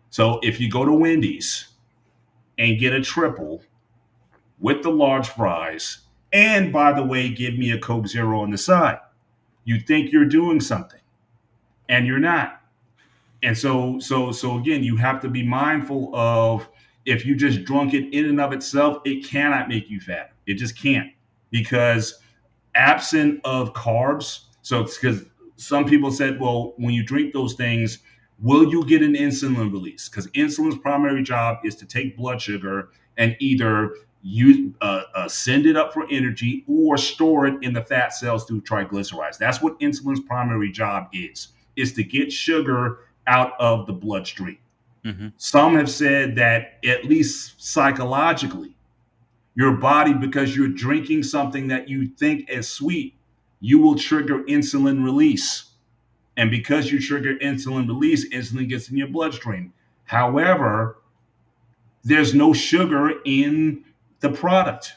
So if you go to Wendy's and get a triple with the large fries, and by the way, give me a Coke Zero on the side, you think you're doing something, and you're not. And so again, you have to be mindful of, if you just drunk it in and of itself, it cannot make you fat. It just can't, because absent of carbs. So it's because some people said, well, when you drink those things, will you get an insulin release? Because insulin's primary job is to take blood sugar and either send it up for energy or store it in the fat cells through triglycerides. That's what insulin's primary job is to get sugar out of the bloodstream. Mm-hmm. Some have said that at least psychologically, your body, because you're drinking something that you think is sweet, you will trigger insulin release. And because you trigger insulin release, insulin gets in your bloodstream. However, there's no sugar in the product.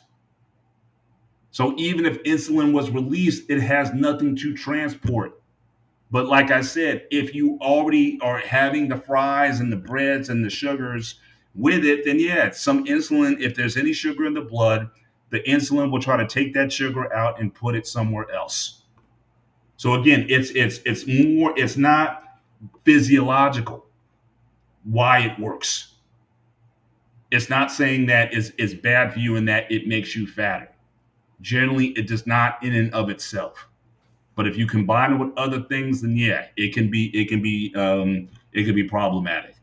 So even if insulin was released, it has nothing to transport. But like I said, if you already are having the fries and the breads and the sugars with it, then yeah, some insulin, if there's any sugar in the blood, the insulin will try to take that sugar out and put it somewhere else. So again, it's not physiological why it works. It's not saying that it's bad for you and that it makes you fatter. Generally, it does not in and of itself. But if you combine it with other things, then yeah, it can be problematic.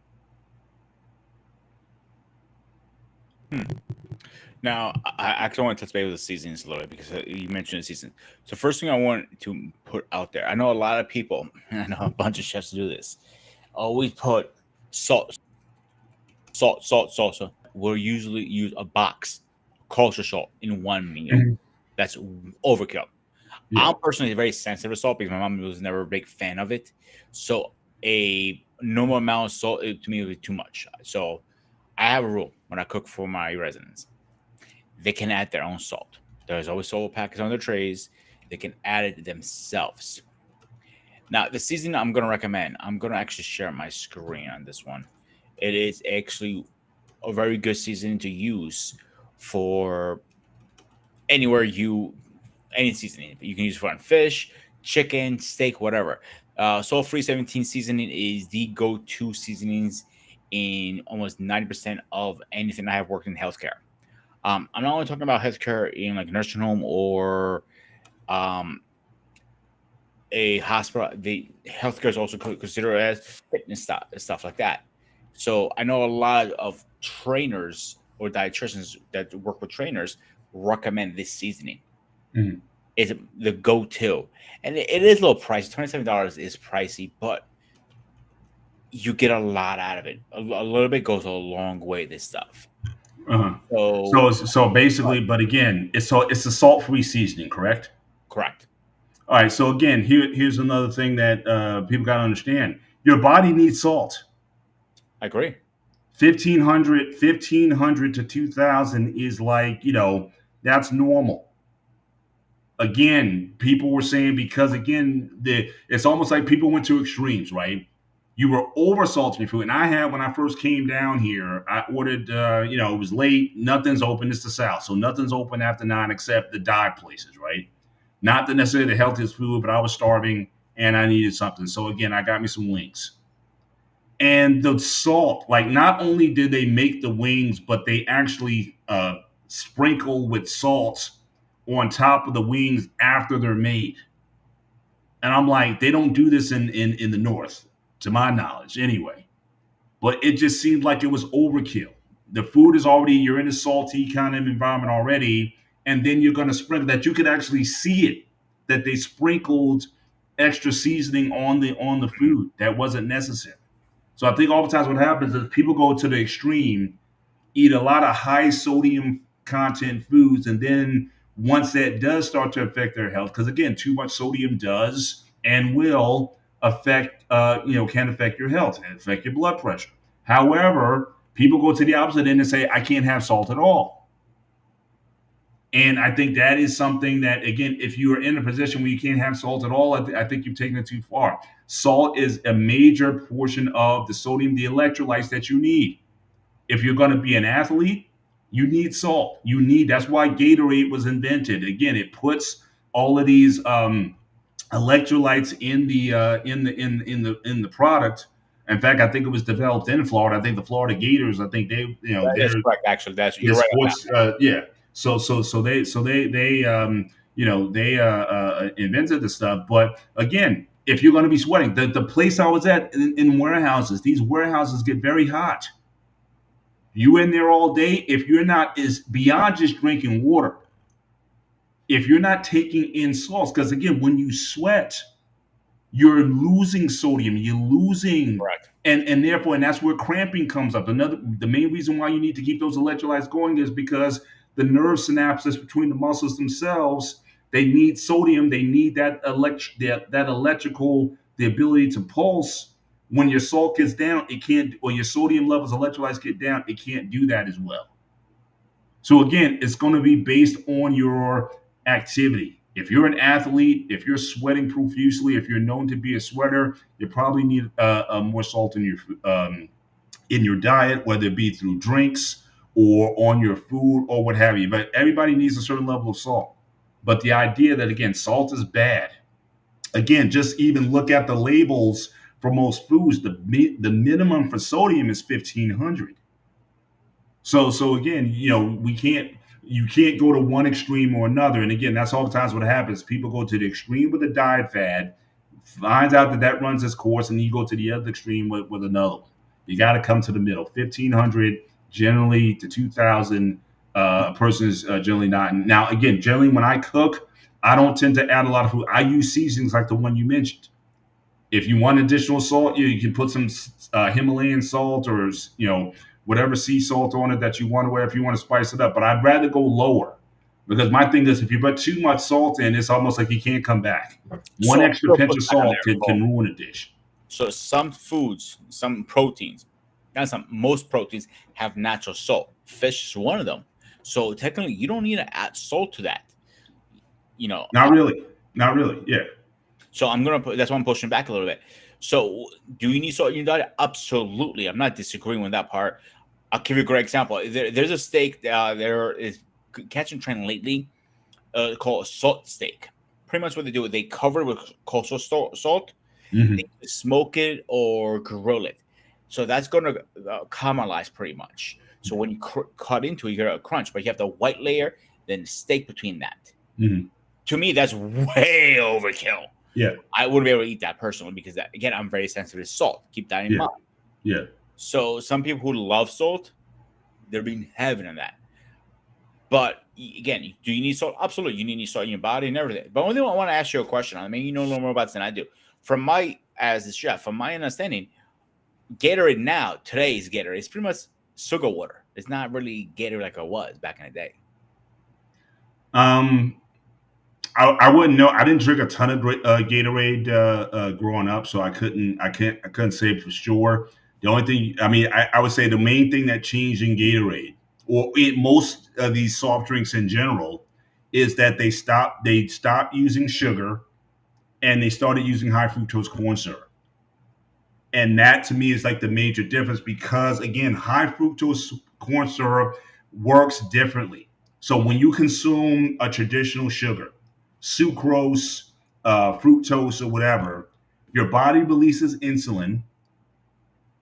Now, I actually want to touch base with the seasons a little bit, because you mentioned the season. So first thing I want to put out there, I know a lot of people, I know a bunch of chefs do this, always put salt. We'll usually use a box kosher salt in one meal. Mhm. That's overkill. Yeah. I'm personally very sensitive to salt because my mom was never a big fan of it. So a normal amount of salt to me would be too much. So I have a rule when I cook for my residents. They can add their own salt. There's always salt packets on their trays. They can add it themselves. Now, the seasoning I'm going to recommend, I'm going to actually share my screen on this one. It is actually a very good seasoning to use for anywhere any seasoning. You can use it on fish, chicken, steak, whatever. Salt Free 17 seasoning is the go-to seasonings in almost 90% of anything I have worked in healthcare. I'm not only talking about healthcare in like nursing home or um, a hospital. The healthcare is also considered as fitness stuff like that. So I know a lot of trainers or dietitians that work with trainers recommend this seasoning. Mhm. It's the go-to, and it is a little pricey. $27 is pricey, but you get a lot out of it. A little bit goes a long way. This stuff. Uh-huh. So So basically, but again, it's a salt-free seasoning, correct? correct. All right. So again, here's another thing that people got to understand. Your body needs salt. I agree. 1500 to 2000 is like, that's normal. Again, people were saying because again, it's almost like people went to extremes, right? You were over salting your food, and I had when I first came down here, I ordered. It was late, nothing's open. It's the South, so nothing's open after 9 except the dive places, right? Not the necessarily the healthiest food, but I was starving and I needed something. So again, I got me some wings. And the salt, like not only did they make the wings, but they actually sprinkle with salt on top of the wings after they're made. And I'm like, they don't do this in the North, to my knowledge, anyway. But it just seemed like it was overkill. The food is already, you're in a salty kind of environment already, and then you're going to sprinkle that. You could actually see it that they sprinkled extra seasoning on the food that wasn't necessary. So I think oftentimes what happens is people go to the extreme, eat a lot of high sodium content foods, and then once that does start to affect their health, because again, too much sodium does and will affect, can affect your health and affect your blood pressure. However, people go to the opposite end and say, I can't have salt at all. And I think that is something that, again, if you are in a position where you can't have salt at all, I think you've taken it too far. Salt is a major portion of the sodium, the electrolytes that you need. If you're going to be an athlete, you need salt. That's why Gatorade was invented. Again, it puts all of these electrolytes in the product. In fact, I think it was developed in Florida. I think the Florida Gators. I think That they're is correct. Actually, you're yeah, right on that. sports. Yeah. They invented the stuff. But again, if you're going to be sweating, the place I was at in warehouses, these warehouses get very hot. You in there all day. If you're not, is beyond just drinking water. If you're not taking in salts, because again, when you sweat, you're losing sodium. You're losing, Correct. and therefore, and that's where cramping comes up. The main reason why you need to keep those electrolytes going is because the nerve synapses between the muscles themselves, they need sodium. They need that electrical, the ability to pulse. When your salt gets down, it can't, or your sodium levels, electrolytes get down, it can't do that as well. So again, it's going to be based on your activity. If you're an athlete, if you're sweating profusely, if you're known to be a sweater, you probably need more salt in your diet, whether it be through drinks or on your food or what have you. But everybody needs a certain level of salt. But the idea that again, salt is bad. Again, just even look at the labels for most foods. The minimum for sodium is 1500. So again, you can't go to one extreme or another. And again, that's oftentimes what happens. People go to the extreme with a diet fad, finds out that runs its course, and you go to the other extreme with another one. You got to come to the middle. 1500 generally to 2000. A person is generally not. Now, again, generally when I cook, I don't tend to add a lot of food. I use seasonings like the one you mentioned. If you want additional salt, you can put some Himalayan salt or whatever sea salt on it that you want, or whatever, if you want to spice it up. But I'd rather go lower because my thing is, if you put too much salt in, it's almost like you can't come back. One So extra we'll pinch put of that in salt there. can ruin a dish. So some foods, some proteins, most proteins have natural salt. Fish is one of them. So technically, you don't need to add salt to that. You know, Not really. Not really. Yeah. so that's why I'm pushing back a little bit. So do you need salt in your diet? Absolutely. I'm not disagreeing with that part. I'll give you a great example. There's a steak there is catching trend lately called a salt steak. Pretty much what they do, they cover it with coastal salt, hmm they smoke it or grill it. So that's going to caramelize pretty much. So when you cut into it, you get a crunch, but you have the white layer, then steak between that. hmm To me, that's way overkill. Yeah. I wouldn't be able to eat that personally because again, I'm very sensitive to salt. Keep that in Yeah. mind. Yeah. So some people who love salt, they're being heaven on that. But again, do you need salt? Absolutely, you need salt in your body and everything. But one thing I want to ask you a question on. I mean, you know a little more about this than I do. As a chef, from my understanding, Gatorade now, today's Gatorade, is pretty much sugar water. It's not really Gatorade like it was back in the day. I wouldn't know. I didn't drink a ton of Gatorade growing up, so I couldn't say for sure. The only thing, I mean, I would say the main thing that changed in Gatorade or in most of these soft drinks in general is that they stopped using sugar and they started using high fructose corn syrup. And that to me is like the major difference because again, high fructose corn syrup works differently. So when you consume a traditional sugar, sucrose, fructose, or whatever, your body releases insulin,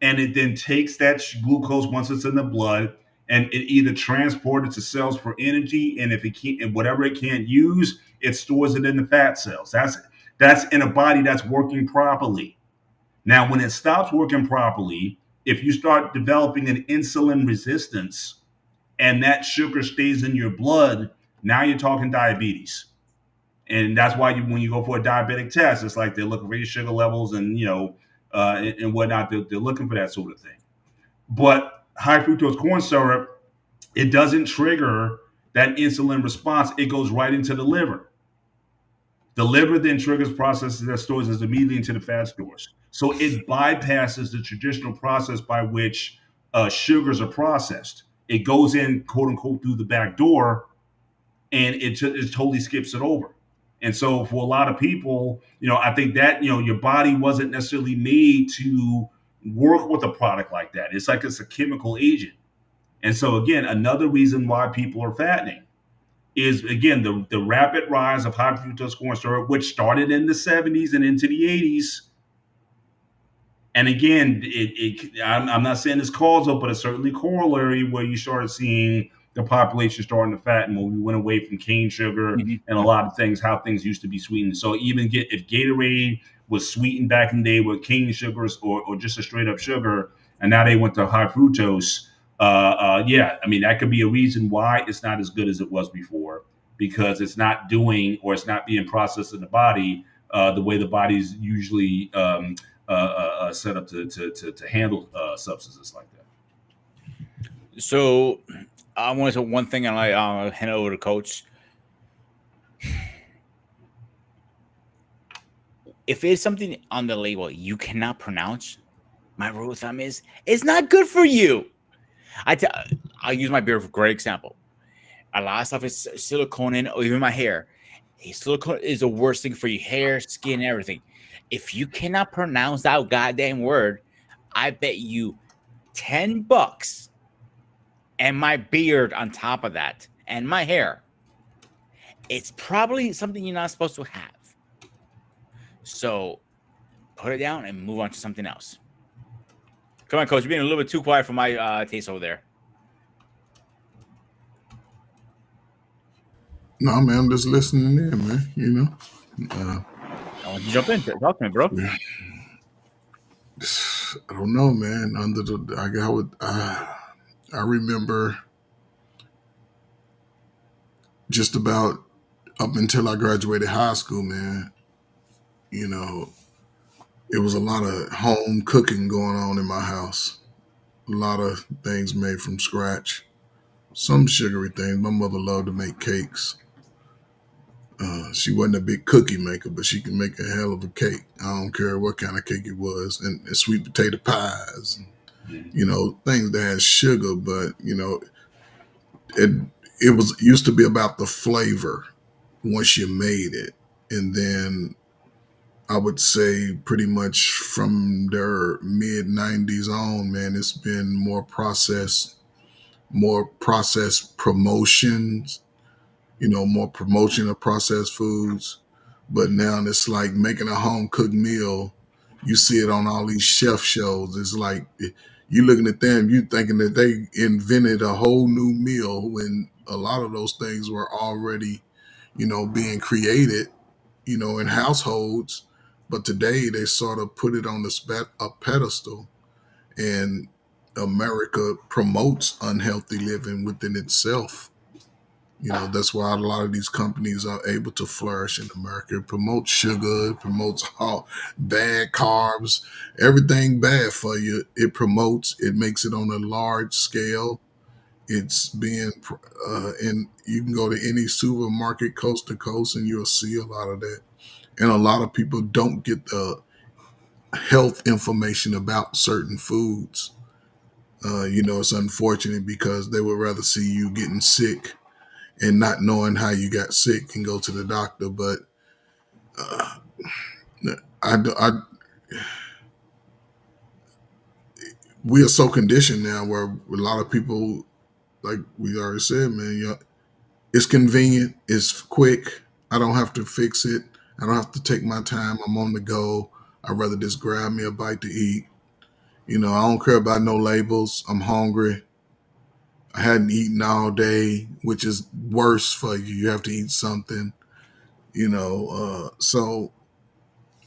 and it then takes that glucose once it's in the blood, and it either transports it to cells for energy, and if it can't, and whatever it can't use, it stores it in the fat cells. That's in a body that's working properly. Now, when it stops working properly, if you start developing an insulin resistance and that sugar stays in your blood, now you're talking diabetes. And that's why when you go for a diabetic test, it's like they're looking for your sugar levels and and whatnot. They're looking for that sort of thing. But high fructose corn syrup, it doesn't trigger that insulin response. It goes right into the liver. The liver then triggers processes that stores it immediately into the fat stores. So it bypasses the traditional process by which sugars are processed. It goes in, quote unquote, through the back door, and it totally skips it over. And so for a lot of people, I think that, your body wasn't necessarily made to work with a product like that. It's like it's a chemical agent. And so again, another reason why people are fattening is again the rapid rise of high fructose corn syrup, which started in the 70s and into the 80s. And again, I'm not saying it's causal, but it's certainly corollary where you started seeing the population starting to fatten when we went away from cane sugar and a lot of things, how things used to be sweetened. So even if Gatorade was sweetened back in the day with cane sugars or just a straight up sugar, and now they went to high fructose, yeah, I mean, that could be a reason why it's not as good as it was before because it's not doing or it's not being processed in the body the way the body's usually set up to handle substances like that. So I want to say one thing, and I'll hand it over to Coach. If it's something on the label you cannot pronounce, my rule of thumb is it's not good for you. I'll use my beard for a great example. A lot of stuff is silicone in, or even my hair. Silicone is the worst thing for your hair, skin, everything. If you cannot pronounce that goddamn word, I bet you $10 and my beard on top of that and my hair. It's probably something you're not supposed to have. So put it down and move on to something else. Come on, Coach. You're being a little bit too quiet for my taste over there. No, man, I'm just listening in, man. I want you to jump in. Talk to me, bro. Yeah. I don't know, man. I remember just about up until I graduated high school, man. It was a lot of home cooking going on in my house. a lot of things made from scratch. Some sugary things. My mother loved to make cakes. She wasn't a big cookie maker, but she could make a hell of a cake. I don't care what kind of cake it was, and sweet potato pies, and, Mhm. things that had sugar. But it it was used to be about the flavor once you made it, and then I would say pretty much from their mid '90s on, man, it's been more processed promotions, more promotion of processed foods. But now it's like making a home cooked meal. You see it on all these chef shows. It's like you looking at them, you thinking that they invented a whole new meal when a lot of those things were already, being created, in households. But today they sort of put it on a pedestal, and America promotes unhealthy living within itself. That's why a lot of these companies are able to flourish in America. It promotes sugar, it promotes all bad carbs, everything bad for you. It promotes, it makes it on a large scale. It's being, and you can go to any supermarket coast to coast and you'll see a lot of that. And a lot of people don't get the health information about certain foods. It's unfortunate because they would rather see you getting sick and not knowing how you got sick and go to the doctor. But uh, I, we are so conditioned now where a lot of people, like we already said, man, it's convenient, it's quick. I don't have to fix it. I don't have to take my time. I'm on the go. I'd rather just grab me a bite to eat. I don't care about no labels. I'm hungry. I hadn't eaten all day, which is worse for you. You have to eat something, so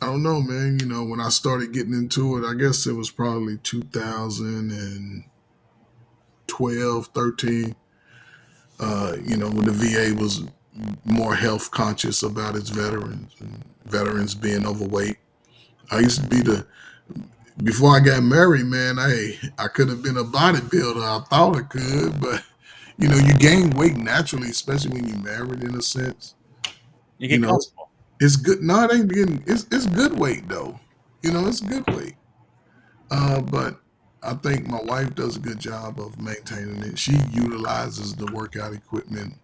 I don't know, man. When I started getting into it, I guess it was probably 2012, 13. When the VA was more health conscious about its veterans and veterans being overweight. I used to be before I got married, man, I could have been a bodybuilder. I thought I could, but you gain weight naturally, especially when you're married in a sense. You You get know, comfortable. it's good. No, it ain't getting. It's good weight though. It's good weight. But I think my wife does a good job of maintaining it. She utilizes the workout equipment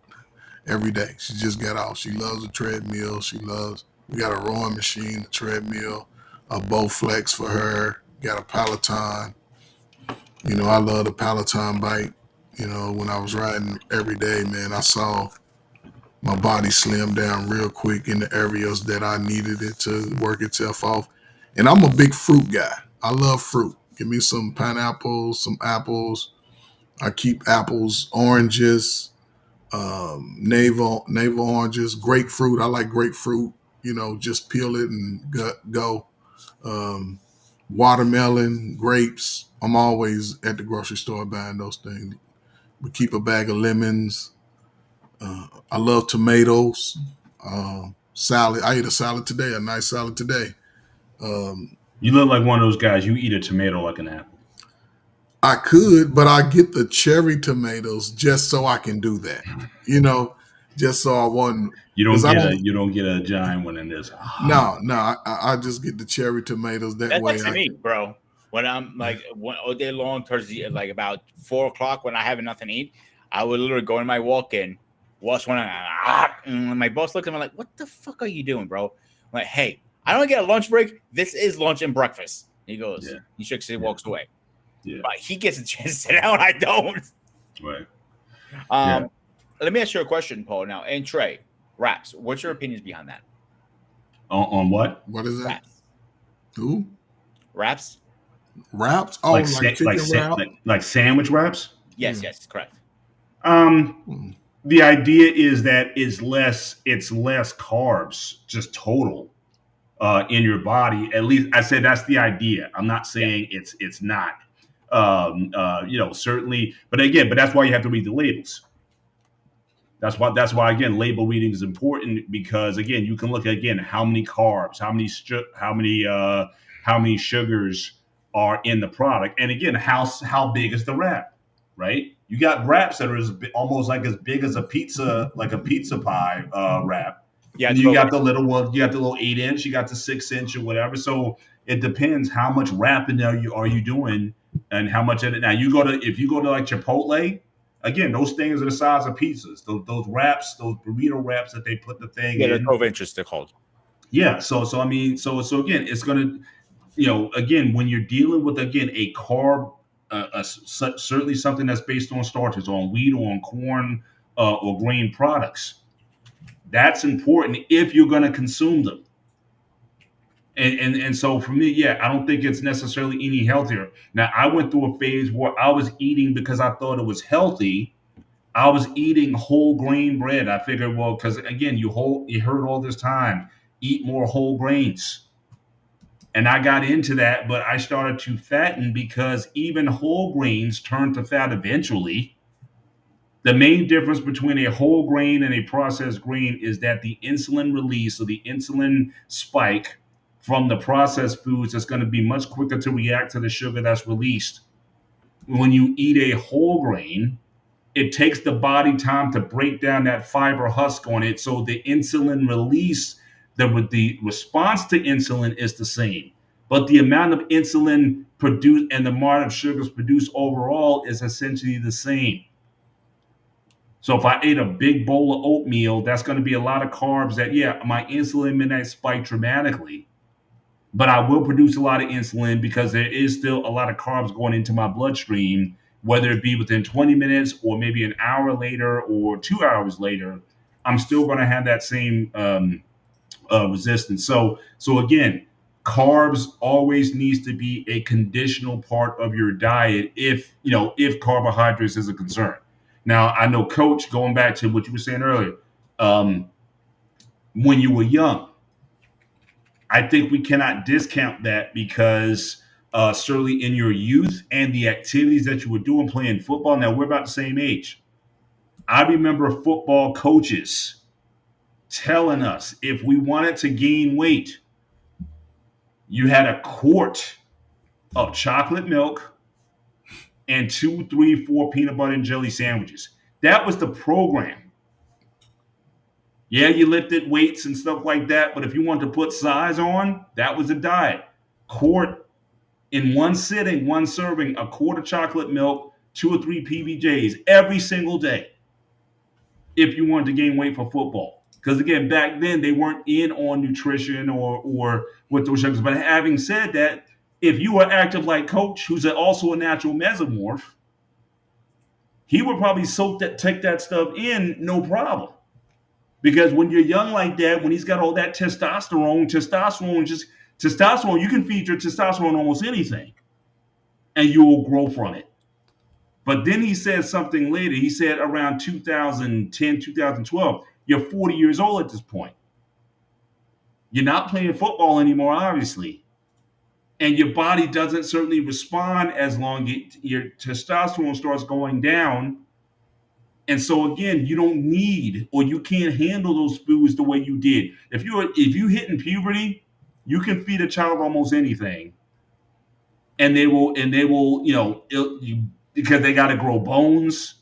every day. She just got off. She loves a treadmill. We got a rowing machine, a treadmill, a Bowflex for her. Got a Peloton. I love the Peloton bike. When I was riding every day, man, I saw my body slim down real quick in the areas that I needed it to work itself off. And I'm a big fruit guy. I love fruit. Give me some pineapples, some apples. I keep apples, oranges, navel oranges, grapefruit. I like grapefruit. Just peel it and go. Um, Watermelon, grapes. I'm always at the grocery store buying those things. We keep a bag of lemons. I love tomatoes. Salad. I ate a salad today, a nice salad today. Um, You look like one of those guys. You eat a tomato like an apple. I could, but I get the cherry tomatoes just so I can do that. You know, just so I wasn't because I don't. You don't get a giant one in this. No. I just get the cherry tomatoes that That's way. actually me, bro. When I'm like all day long towards like about 4 o'clock when I have nothing to eat, I would literally go in my walk-in, wash one, and my boss looked at me like, "What the fuck are you doing, bro?" I'm like, "Hey, I don't get a lunch break. This is lunch and breakfast." He goes, Yeah. he shakes and walks away. Yeah. But he gets a chance to sit down. I don't. Right. Um, Let me ask you a question, Paul. Now, and Trey, wraps. What's your opinions behind that? On what? What is that? Wraps. Who? Wraps? Wraps? Oh, like chicken wrap? like sandwich wraps. Yes, yes, correct. Hmm. The idea is that it's less carbs, just total, in your body. At least I said that's the idea. I'm not saying it's not. Certainly, but that's why you have to read the labels. That's why again, label reading is important because again, you can look at again how many carbs, how many sugars are in the product. And again, how big is the wrap, right? You got wraps that are almost like as big as a pizza, like a pizza pie wrap. Yeah, And you 12 got the little one, you got the little 8 inch, you got the 6 inch or whatever. So it depends how much wrapping are you doing and how much of it. Now if you go to like Chipotle, again, those things are the size of pizzas. Those wraps, those burrito wraps that they put the thing Yeah, they're in. 12 inches, they're called. Yeah. So I mean, so again, it's gonna, again, when you're dealing with again a carb, certainly something that's based on starches, on wheat, or on corn, or grain products, that's important if you're going to consume them. And so for me, yeah, I don't think it's necessarily any healthier. Now, I went through a phase where I was eating because I thought it was healthy. I was eating whole grain bread. I figured, well, because again, you heard all this time, eat more whole grains. And I got into that, but I started to fatten because even whole grains turn to fat eventually. The main difference between a whole grain and a processed grain is that the insulin release, or the insulin spike from the processed foods, is going to be much quicker to react to the sugar that's released. When you eat a whole grain, it takes the body time to break down that fiber husk on it. So the insulin release, the response to insulin is the same, but the amount of insulin produced and the amount of sugars produced overall is essentially the same. So if I ate a big bowl of oatmeal, that's going to be a lot of carbs that, yeah, my insulin may not spike dramatically, but I will produce a lot of insulin because there is still a lot of carbs going into my bloodstream, whether it be within 20 minutes or maybe an hour later or 2 hours later. I'm still going to have that same resistance. So again, carbs always needs to be a conditional part of your diet if carbohydrates is a concern. Now, I know, Coach, going back to what you were saying earlier, when you were young, I think we cannot discount that because certainly in your youth and the activities that you were doing playing football. Now, we're about the same age. I remember football coaches telling us if we wanted to gain weight, you had a quart of chocolate milk and 2, 3, 4 peanut butter and jelly sandwiches. That was the program. Yeah, you lifted weights and stuff like that, but if you wanted to put size on, that was the diet. Quart in one sitting, one serving, a quart of chocolate milk, 2 or 3 PBJs every single day if you wanted to gain weight for football. Because again, back then they weren't in on nutrition or with those sugars. But having said that, if you were active like Coach, who's also a natural mesomorph, he would probably take that stuff in, no problem. Because when you're young like that, when he's got all that testosterone, you can feed your testosterone almost anything, and you will grow from it. But then he said something later. He said around 2010, 2012, you're 40 years old at this point. You're not playing football anymore, obviously. And your body doesn't certainly respond as long. Your testosterone starts going down. And so again, you don't need, or you can't handle those foods the way you did. If you hitting puberty, you can feed a child almost anything, and they will, because they got to grow bones,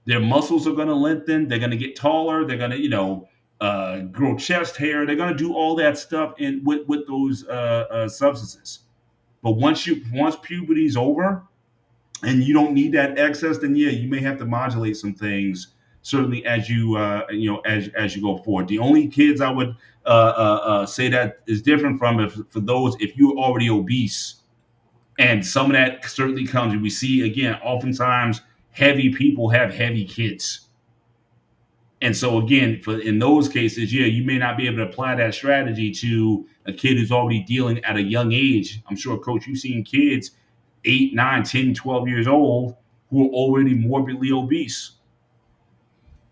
their muscles are going to lengthen, they're going to get taller, they're going to grow chest hair, they're going to do all that stuff with those substances. But once puberty's over, and you don't need that excess, then yeah, you may have to modulate some things. Certainly, as you as you go forward. The only kids I would say that is different from for those if you're already obese, and some of that certainly comes. And we see again, oftentimes heavy people have heavy kids, and so again, in those cases, yeah, you may not be able to apply that strategy to a kid who's already dealing at a young age. I'm sure, Coach, you've seen kids 8, 9, 10, 12 years old who are already morbidly obese.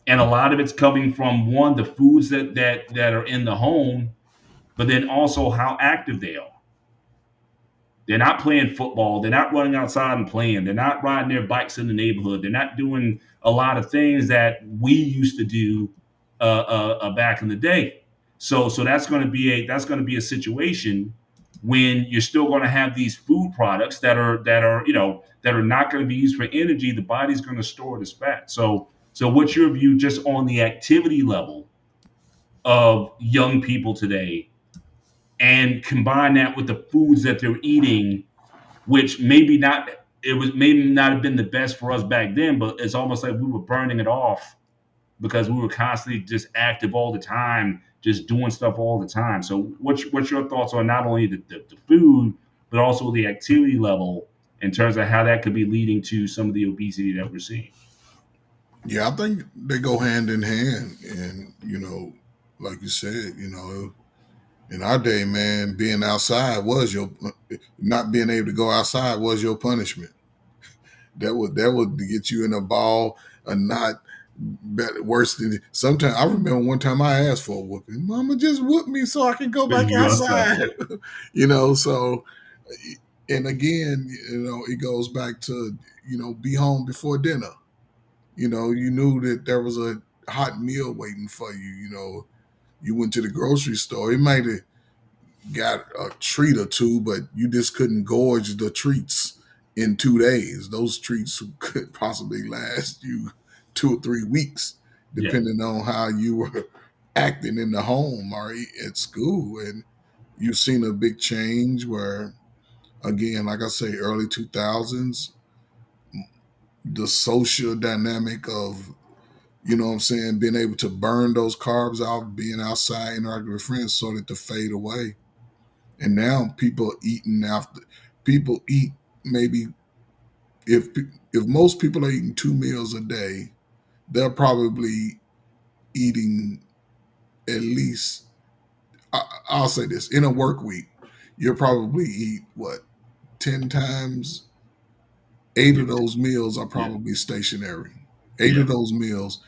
And a lot of it's coming from one, the foods that are in the home, but then also how active they are. They're not playing football. They're not running outside and playing. They're not riding their bikes in the neighborhood. They're not doing a lot of things that we used to do back in the day. So that's going to be a situation when you're still going to have these food products that are not going to be used for energy. The body's going to store it as fat. So what's your view just on the activity level of young people today, and combine that with the foods that they're eating, which maybe not have been the best for us back then, but it's almost like we were burning it off because we were constantly just active all the time, just doing stuff all the time. So what's your thoughts on not only the food, but also the activity level in terms of how that could be leading to some of the obesity that we're seeing? Yeah, I think they go hand in hand. And, like you said, in our day, man, being outside was not being able to go outside was your punishment. That would get you in a ball, a knot, better, worse than sometimes. I remember one time I asked for a whooping. Mama just whooped me so I can go back You outside. outside. So and again, it goes back to, be home before dinner. You knew that there was a hot meal waiting for you. You went to the grocery store. It might have got a treat or two, but you just couldn't gorge the treats in 2 days. Those treats could possibly last you 2 or 3 weeks, Yeah, depending on how you were acting in the home or at school. And you've seen a big change where, again, like I say, early 2000s, the social dynamic of, what I'm saying, being able to burn those carbs out, being outside, interacting with friends started to fade away. And now people eat maybe, if if most people are eating 2 meals a day, they're probably eating at least, I'll say this, in a work week, you'll probably eat what, 10 times. Eight yeah, of those meals are yeah, probably stationary. Eight yeah, of those meals,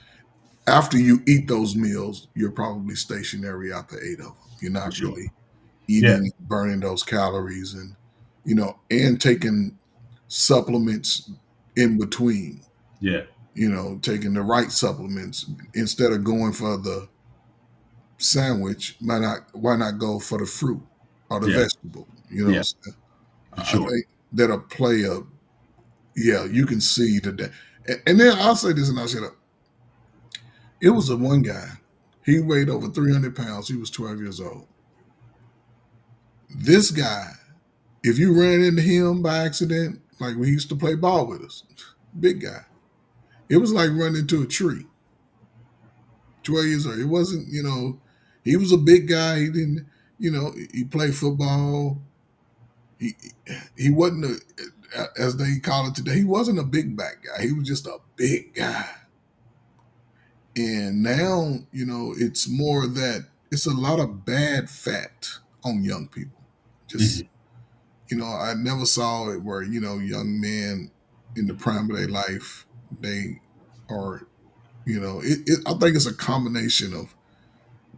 after you eat those meals, you're probably stationary after 8 of them. You're for not sure. really Yeah, eating, burning those calories, and taking supplements in between, yeah, taking the right supplements instead of going for the sandwich. Why not go for the fruit or the yeah, vegetable? You know what yeah, I'm saying? for I sure. think that'll play a, yeah, you can see that. And then I'll say this and I'll shut up. It was a one guy. He weighed over 300 pounds. He was 12 years old. This guy, if you ran into him by accident, like we used to play ball with us, big guy, it was like running into a tree. 12 years old. It wasn't, he was a big guy. He didn't, he played football. He he wasn't as they call it today. He wasn't a big back guy. He was just a big guy. And now, it's more that it's a lot of bad fat on young people. Just, Mhm. I never saw it where, young men in the prime of their life, they are, I think it's a combination of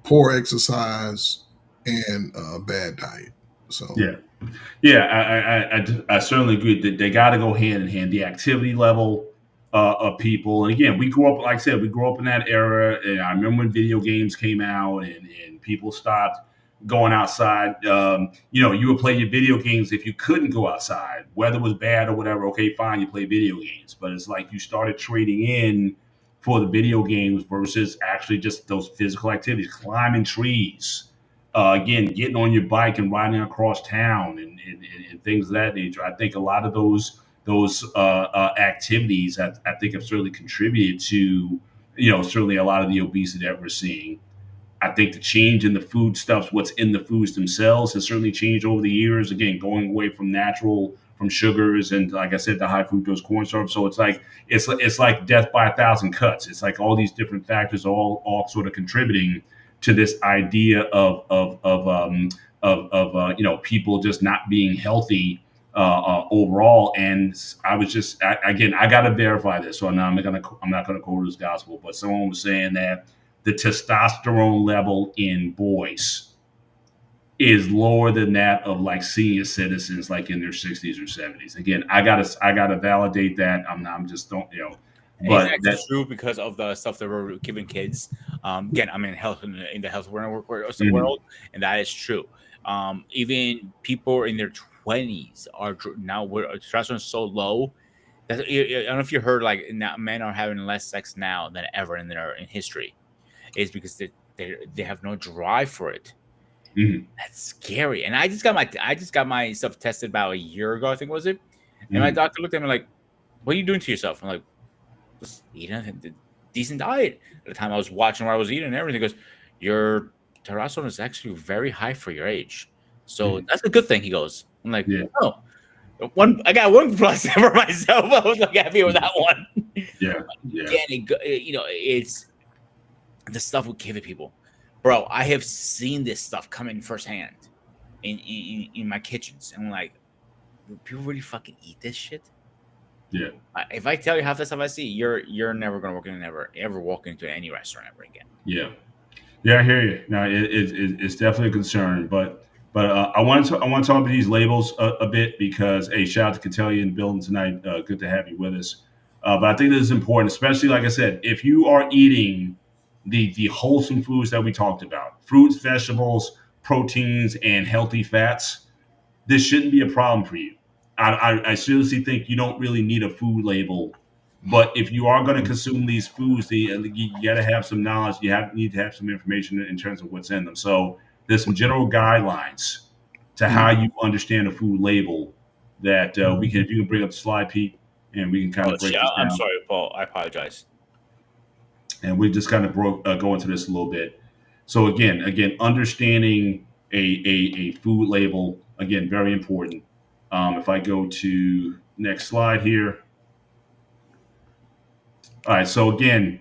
poor exercise and bad diet. So, Yeah. Yeah, I certainly agree that they got to go hand in hand. The activity level of people, and again, we grew up, like I said, we grew up in that era. And I remember when video games came out, and people stopped going outside. You would play your video games if you couldn't go outside, weather was bad or whatever. Okay, fine, you play video games, but it's like you started trading in for the video games versus actually just those physical activities, climbing trees, again, getting on your bike and riding across town, and things of that nature. I think a lot of those activities, I think, have certainly contributed to, certainly a lot of the obesity that we're seeing. I think the change in the foodstuffs, what's in the foods themselves, has certainly changed over the years. Again, going away from sugars, and, like I said, the high fructose corn syrup. So it's like death by a thousand cuts. It's like all these different factors are all sort of contributing to this idea of people just not being healthy overall. And I was just again, I got to verify this, so I'm not gonna quote this gospel, but someone was saying that the testosterone level in boys is lower than that of like senior citizens, like in their 60s or 70s. Again, I gotta validate that. I'm just don't It's but actually that true because of the stuff that we're giving kids. Again, I'm in health in the health world, mhm, and that is true. Even people in their 20s are now where testosterone is so low that I don't know if you heard like now men are having less sex now than ever in history. Is because they have no drive for it. Mhm. That's scary. And I just got my stuff tested about a year ago, I think was it. And my Mhm. doctor looked at me like, "What are you doing to yourself?" I'm like, "Just eating a decent diet." At the time, I was watching what I was eating and everything. He goes, "Your testosterone is actually very high for your age, so Mhm. that's a good thing." He goes, "I'm like, Yeah. oh, I got one plus for myself. I was like happy with that one." Yeah. Yeah. Again, it's the stuff we give to people, bro. I have seen this stuff come in firsthand in my kitchens, and I'm like, do people really fucking eat this shit? Yeah. If I tell you half the stuff I see, you're never gonna ever walk into any restaurant ever again. Yeah. Yeah, I hear you. No, it's definitely a concern, but I want to talk about these labels a bit because hey, shout out to Catellia in the building tonight. Good to have you with us. But I think this is important, especially like I said, if you are eating the wholesome foods that we talked about, fruits, vegetables, proteins, and healthy fats, this shouldn't be a problem for you. I seriously think you don't really need a food label, but if you are going to consume these foods, you got to have some knowledge. Need to have some information in terms of what's in them. So there's some general guidelines to how you understand a food label that we can. If you can bring up the slide, Pete, and we can kind Oh of break shit! this I'm down, sorry, Paul. I apologize. and we just kind of go into this a little bit. So again, understanding a food label again very important. If I go to next slide here. All right. So again,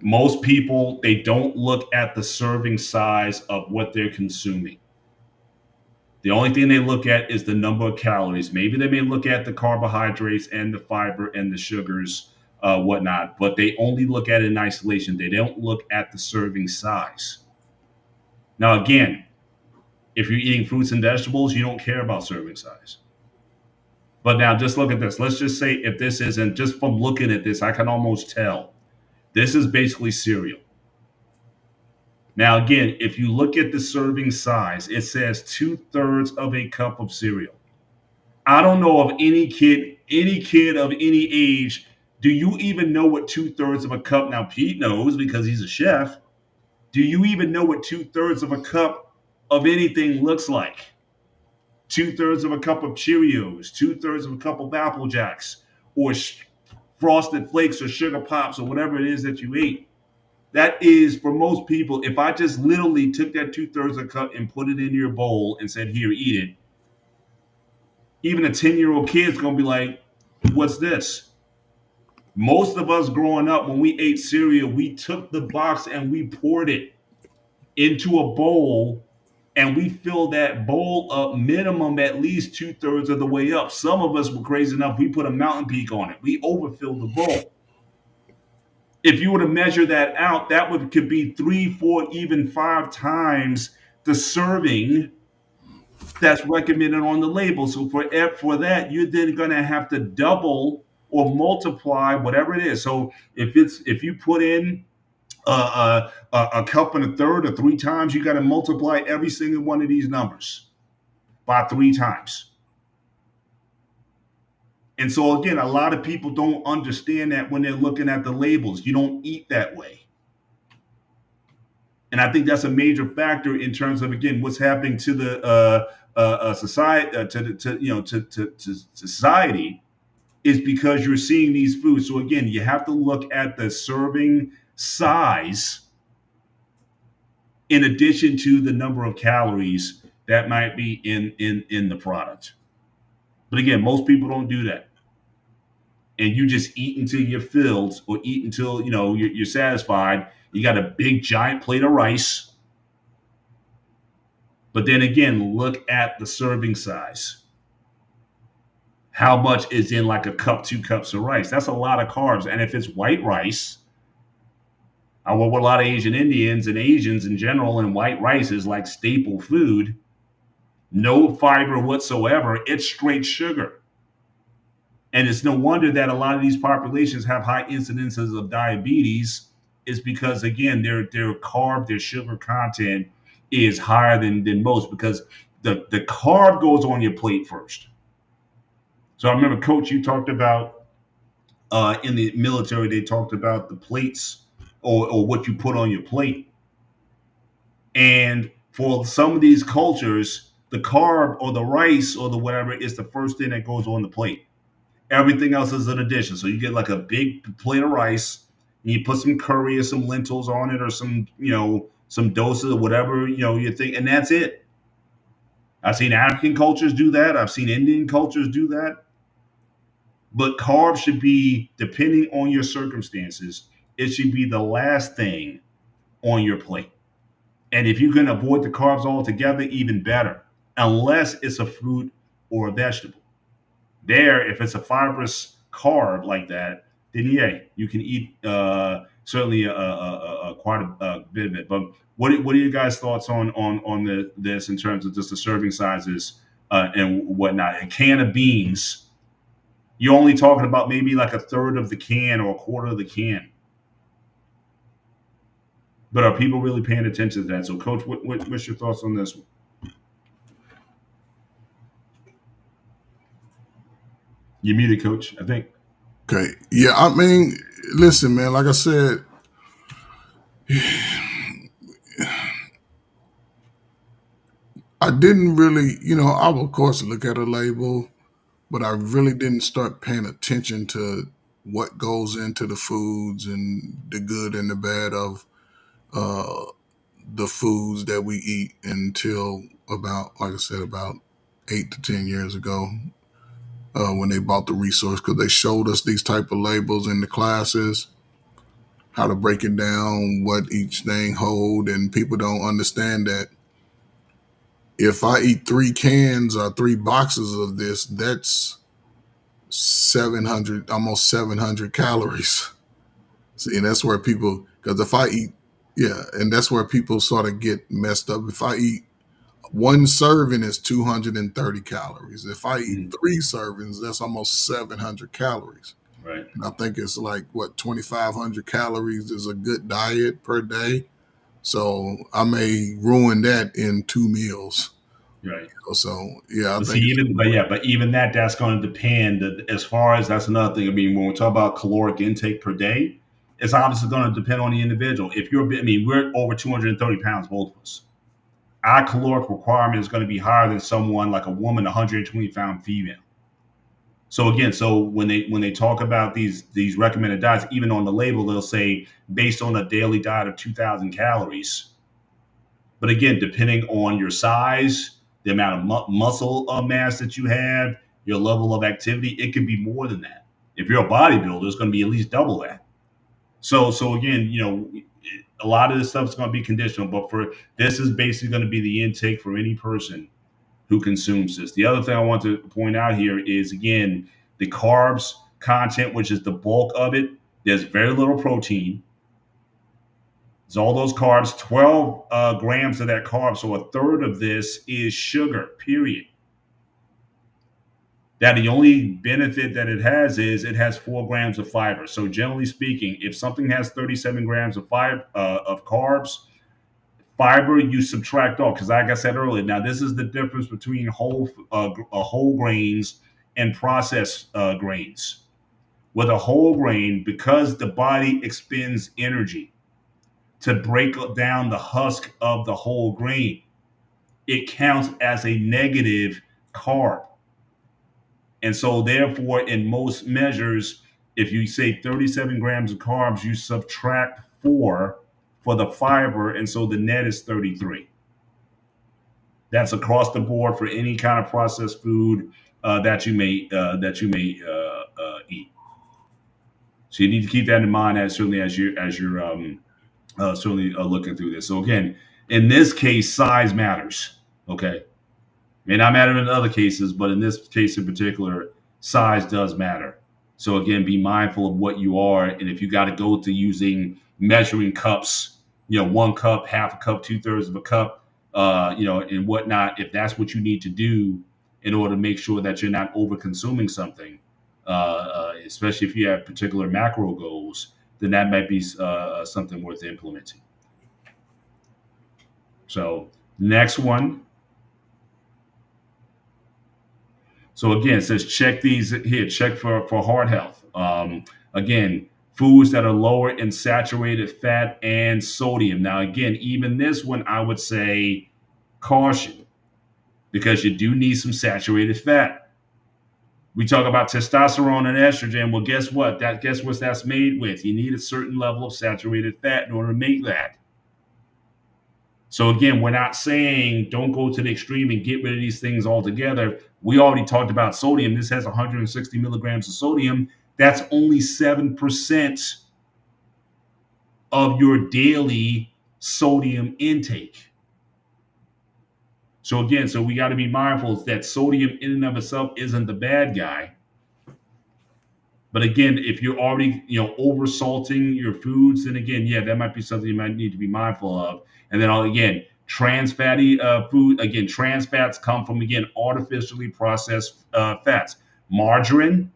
most people they don't look at the serving size of what they're consuming. The only thing they look at is the number of calories. Maybe they may look at the carbohydrates and the fiber and the sugars, whatnot, but they only look at it in isolation. They don't look at the serving size. Now, again, if you're eating fruits and vegetables, you don't care about serving size. But now just look at this. Let's just say if this isn't, just from looking at this, I can almost tell this is basically cereal. Now, again, if you look at the serving size, it says 2/3 of a cup of cereal. I don't know of any kid of any age. Do you even know what 2/3 of a cup? Now, Pete knows because he's a chef. Do you even know what 2/3 of a cup of anything looks like? 2/3 of a cup of Cheerios, 2/3 of a cup of Apple Jacks, or Frosted Flakes or Sugar Pops or whatever it is that you ate. That is for most people. If I just literally took that 2/3 of a cup and put it in your bowl and said, "Here, eat it," even a 10-year-old kid's gonna be like, "What's this?" Most of us growing up, when we ate cereal, we took the box and we poured it into a bowl and we filled that bowl up minimum at least 2/3 of the way up. Some of us were crazy enough, we put a mountain peak on it. We overfilled the bowl. If you were to measure that out, that could be 3, 4, even 5 times the serving that's recommended on the label. So for that, you're then going to have to double or multiply whatever it is. So if you put in a cup and a third or 3 times, you got to multiply every single one of these numbers by 3 times. And so again, a lot of people don't understand that when they're looking at the labels. You don't eat that way. And I think that's a major factor in terms of again what's happening to the society to society is because you're seeing these foods. So again, you have to look at the serving size in addition to the number of calories that might be in the product. But again, most people don't do that. And you just eat until you're filled or eat until you're satisfied. You got a big giant plate of rice. But then again, look at the serving size. How much is in like a cup, 2 cups of rice? That's a lot of carbs. And if it's white rice, I work with a lot of Asian Indians and Asians in general, and white rice is like staple food. No fiber whatsoever. It's straight sugar. And it's no wonder that a lot of these populations have high incidences of diabetes is because again, their sugar content is higher than most because the carb goes on your plate first. So I remember, Coach, you talked about in the military, they talked about the plates or what you put on your plate. And for some of these cultures, the carb or the rice or the whatever is the first thing that goes on the plate. Everything else is an addition. So you get like a big plate of rice, and you put some curry or some lentils on it, or some, some doses or whatever, you think, and that's it. I've seen African cultures do that. I've seen Indian cultures do that. But carbs should be, depending on your circumstances, it should be the last thing on your plate. And if you can avoid the carbs altogether, even better, unless it's a fruit or a vegetable. There, if it's a fibrous carb like that, then yeah, you can eat certainly quite a bit of it. But what are your guys' thoughts on this in terms of just the serving sizes and whatnot? A can of beans, you're only talking about maybe like a third of the can or a quarter of the can. But are people really paying attention to that? So, Coach, what's your thoughts on this one? You muted, Coach, I think. Okay. Yeah, I mean, listen, man, like I said, I didn't really, I would, of course, look at a label, but I really didn't start paying attention to what goes into the foods and the good and the bad of the foods that we eat until about, like I said, about 8 to 10 years ago when they bought the resource, because they showed us these type of labels in the classes, how to break it down, what each thing hold, and people don't understand that if I eat 3 cans or 3 boxes of this, that's 700, almost 700 calories. See, and that's where people, because if I eat, yeah, and that's where people sort of get messed up. If I eat one serving is 230 calories. If I eat 3 servings, that's almost 700 calories. Right. And I think it's like, 2,500 calories is a good diet per day. So I may ruin that in 2 meals. Right. So yeah, I But think even that's going to depend. As far as, that's another thing. I mean, when we talk about caloric intake per day, it's obviously going to depend on the individual. If we're over 230 pounds, both of us. Our caloric requirement is going to be higher than someone like a woman, 120-pound female. So again, when they talk about these recommended diets, even on the label, they'll say based on a daily diet of 2,000 calories. But again, depending on your size, the amount of muscle mass that you have, your level of activity, it could be more than that. If you're a bodybuilder, it's going to be at least double that. So again, a lot of this stuff is going to be conditional, but this is basically going to be the intake for any person who consumes this. The other thing I want to point out here is, again, the carbs content, which is the bulk of it. There's very little protein. It's all those carbs, 12 grams of that carb. So a third of this is sugar, period. That the only benefit that it has is it has 4 grams of fiber. So generally speaking, if something has 37 grams of carbs, fiber you subtract off, because like I said earlier, now this is the difference between whole grains and processed grains. With a whole grain, because the body expends energy to break down the husk of the whole grain, it counts as a negative carb. And so therefore, in most measures, if you say 37 grams of carbs, you subtract 4 for the fiber, and so the net is 33. That's across the board for any kind of processed food that you may eat. So you need to keep that in mind as you're certainly looking through this. So again, in this case, size matters. Okay, may not matter in other cases, but in this case in particular, size does matter. So again, be mindful of what you are, and if you got to go to using measuring cups, 1 cup, half a cup, 2/3 of a cup, and whatnot, if that's what you need to do in order to make sure that you're not over consuming something, especially if you have particular macro goals, then that might be something worth implementing. So next one, So again, it says check these here. Check for heart health. Again, foods that are lower in saturated fat and sodium. Now, again, even this one, I would say caution because you do need some saturated fat. We talk about testosterone and estrogen. Well, guess what? Guess what that's made with? You need a certain level of saturated fat in order to make that. So again, we're not saying don't go to the extreme and get rid of these things altogether. We already talked about sodium. This has 160 milligrams of sodium. That's only 7% of your daily sodium intake. So again, we got to be mindful that sodium in and of itself isn't the bad guy. But again, if you're already, over salting your foods, then again, yeah, that might be something you might need to be mindful of. And then again, trans fatty food. Again, trans fats come from, again, artificially processed fats. Margarine,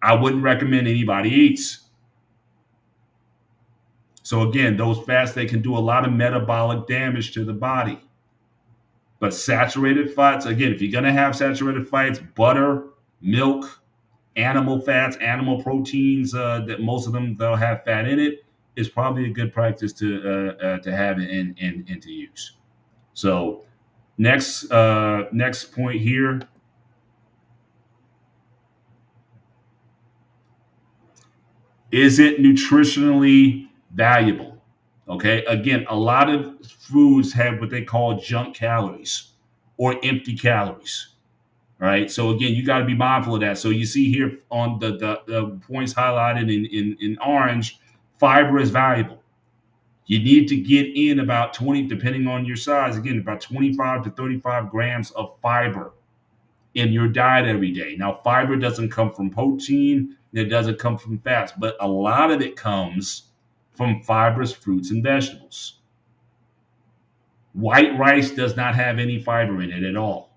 I wouldn't recommend anybody eats. So again, those fats, they can do a lot of metabolic damage to the body. But saturated fats, again, if you're going to have saturated fats, butter, milk, animal fats, animal proteins, that most of them, they'll have fat in it, is probably a good practice to have and to use. So next point here. Is it nutritionally valuable? Okay, again, a lot of foods have what they call junk calories or empty calories. Right. So again, you got to be mindful of that. So you see here on the points highlighted in orange, fiber is valuable. You need to get in about 20, depending on your size, again, about 25 to 35 grams of fiber in your diet every day. Now, fiber doesn't come from protein, it doesn't come from fats, but a lot of it comes from fibrous fruits and vegetables. White rice does not have any fiber in it at all.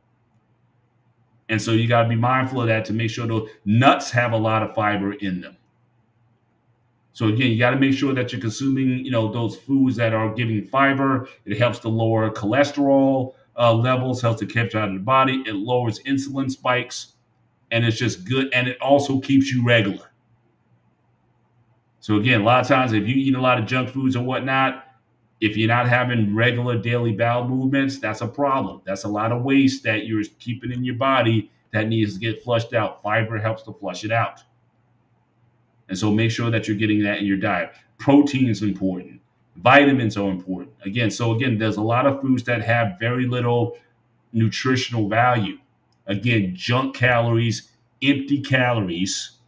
And so you got to be mindful of that to make sure those nuts have a lot of fiber in them. So again, you got to make sure that you're consuming, those foods that are giving fiber. It helps to lower cholesterol levels, helps to keep out of the body. It lowers insulin spikes, and it's just good. And it also keeps you regular. So again, a lot of times if you eat a lot of junk foods and whatnot, if you're not having regular daily bowel movements, that's a problem. That's a lot of waste that you're keeping in your body that needs to get flushed out. Fiber helps to flush it out. And so make sure that you're getting that in your diet. Protein is important. Vitamins are important. Again, there's a lot of foods that have very little nutritional value. Again, junk calories, empty calories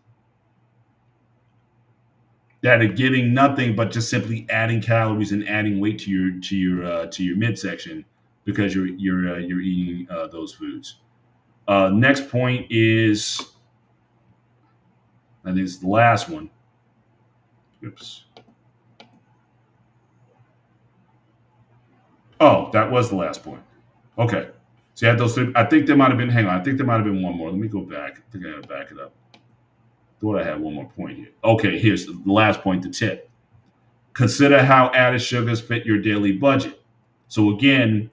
that are giving nothing but just simply adding calories and adding weight to your midsection because you're eating those foods. Next point is, I think it's the last one. Oops. Oh, that was the last point. Okay. So you had those three. I think there might have been, hang on, I think there might have been one more. Let me go back. I think I got to back it up. Thought I had one more point here. Okay, here's the last point, the tip. Consider how added sugars fit your daily budget. So again,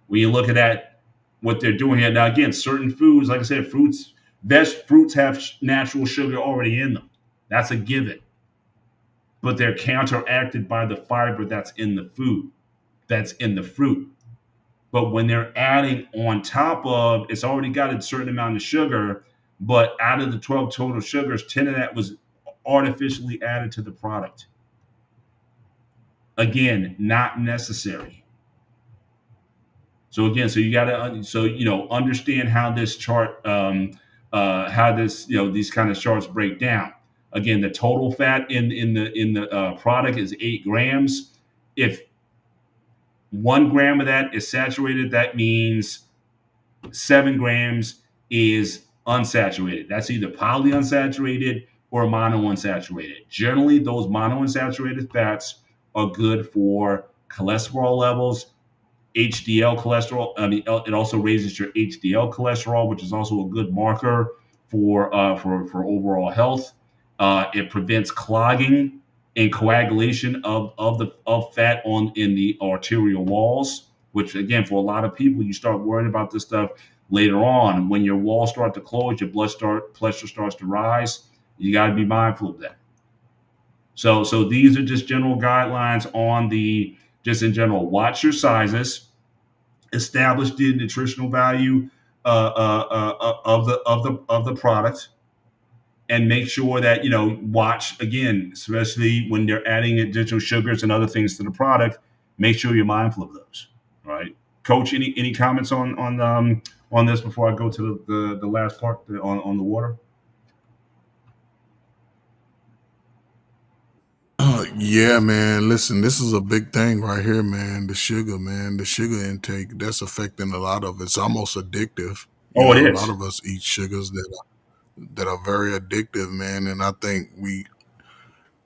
when you look at that, what they're doing here, now again, certain foods, like I said, fruits have natural sugar already in them. That's a given. But they're counteracted by the fiber that's in the food, that's in the fruit. But when they're adding on top of, it's already got a certain amount of sugar, but out of the 12 total sugars, 10 of that was artificially added to the product. Again, not necessary. So again, so you got to, understand how this chart, these kind of charts break down. Again, the total fat in the product is 8 grams. If 1 gram of that is saturated, that means 7 grams is unsaturated. That's either polyunsaturated or monounsaturated. Generally, those monounsaturated fats are good for cholesterol levels, HDL cholesterol. It also raises your HDL cholesterol, which is also a good marker for overall health. It prevents clogging and coagulation of fat in the arterial walls, which again, for a lot of people, you start worrying about this stuff. later on, when your walls start to close, your pressure starts to rise. You got to be mindful of that. So these are just general guidelines on the just in general. Watch your sizes, establish the nutritional value of the product, and make sure that watch again, especially when they're adding additional sugars and other things to the product. Make sure you're mindful of those. Right, Coach? Any comments on this before I go to the last part on the water? Yeah, man. Listen, this is a big thing right here, man. The sugar, man. The sugar intake that's affecting a lot of. It's almost addictive. You Oh, it know, a lot is. of us eat sugars that are very addictive, man. And I think we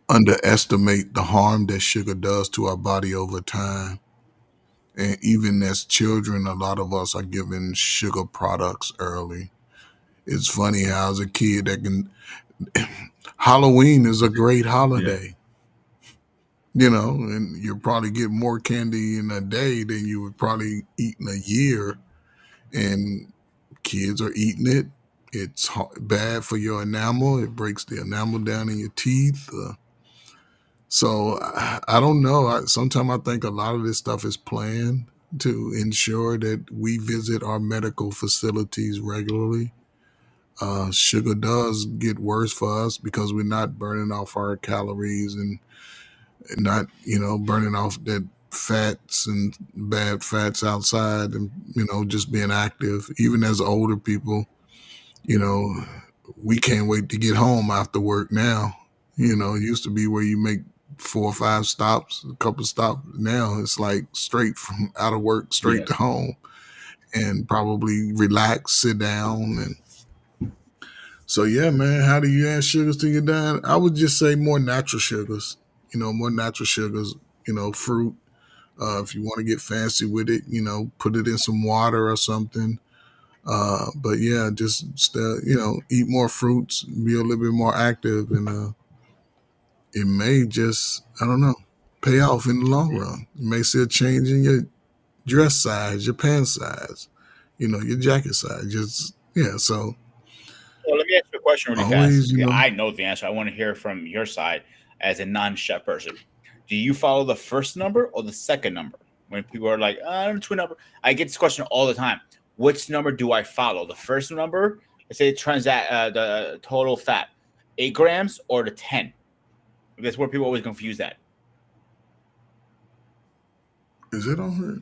underestimate the harm that sugar does to our body over time. And even as children, a lot of us are given sugar products early. It's funny how as a kid that can Halloween is a great Yeah. holiday, and you'll probably get more candy in a day than you would probably eat in a year. And kids are eating it. It's bad for your enamel. It breaks the enamel down in your teeth. So I don't know. Sometimes I think a lot of this stuff is planned to ensure that we visit our medical facilities regularly. Sugar does get worse for us because we're not burning off our calories and not, burning off that fats and bad fats outside and, just being active. Even as older people, you know, we can't wait to get home after work now. It used to be where you make 4 or 5 stops, a couple stops. Now it's like straight from out of work, straight to Yes. home and probably relax, sit down. And so, yeah, man, how do you add sugars to your diet? I would just say more natural sugars, more natural sugars, fruit. If you want to get fancy with it, put it in some water or something. But yeah, just eat more fruits, be a little bit more active, and it may just I don't know pay off in the long run. You may see a change in your dress size, your pants size, your jacket size. Just yeah. So Well, let me ask you a question really fast. always, I know the answer. I want to hear from your side as a non-chef person. Do you follow the first number or the second number? When people are like, I'm twin number, I get this question all the time. Which number do I follow? The first number, let's say the total fat, 8 grams, or the 10? That's where people always confuse that. is it on here?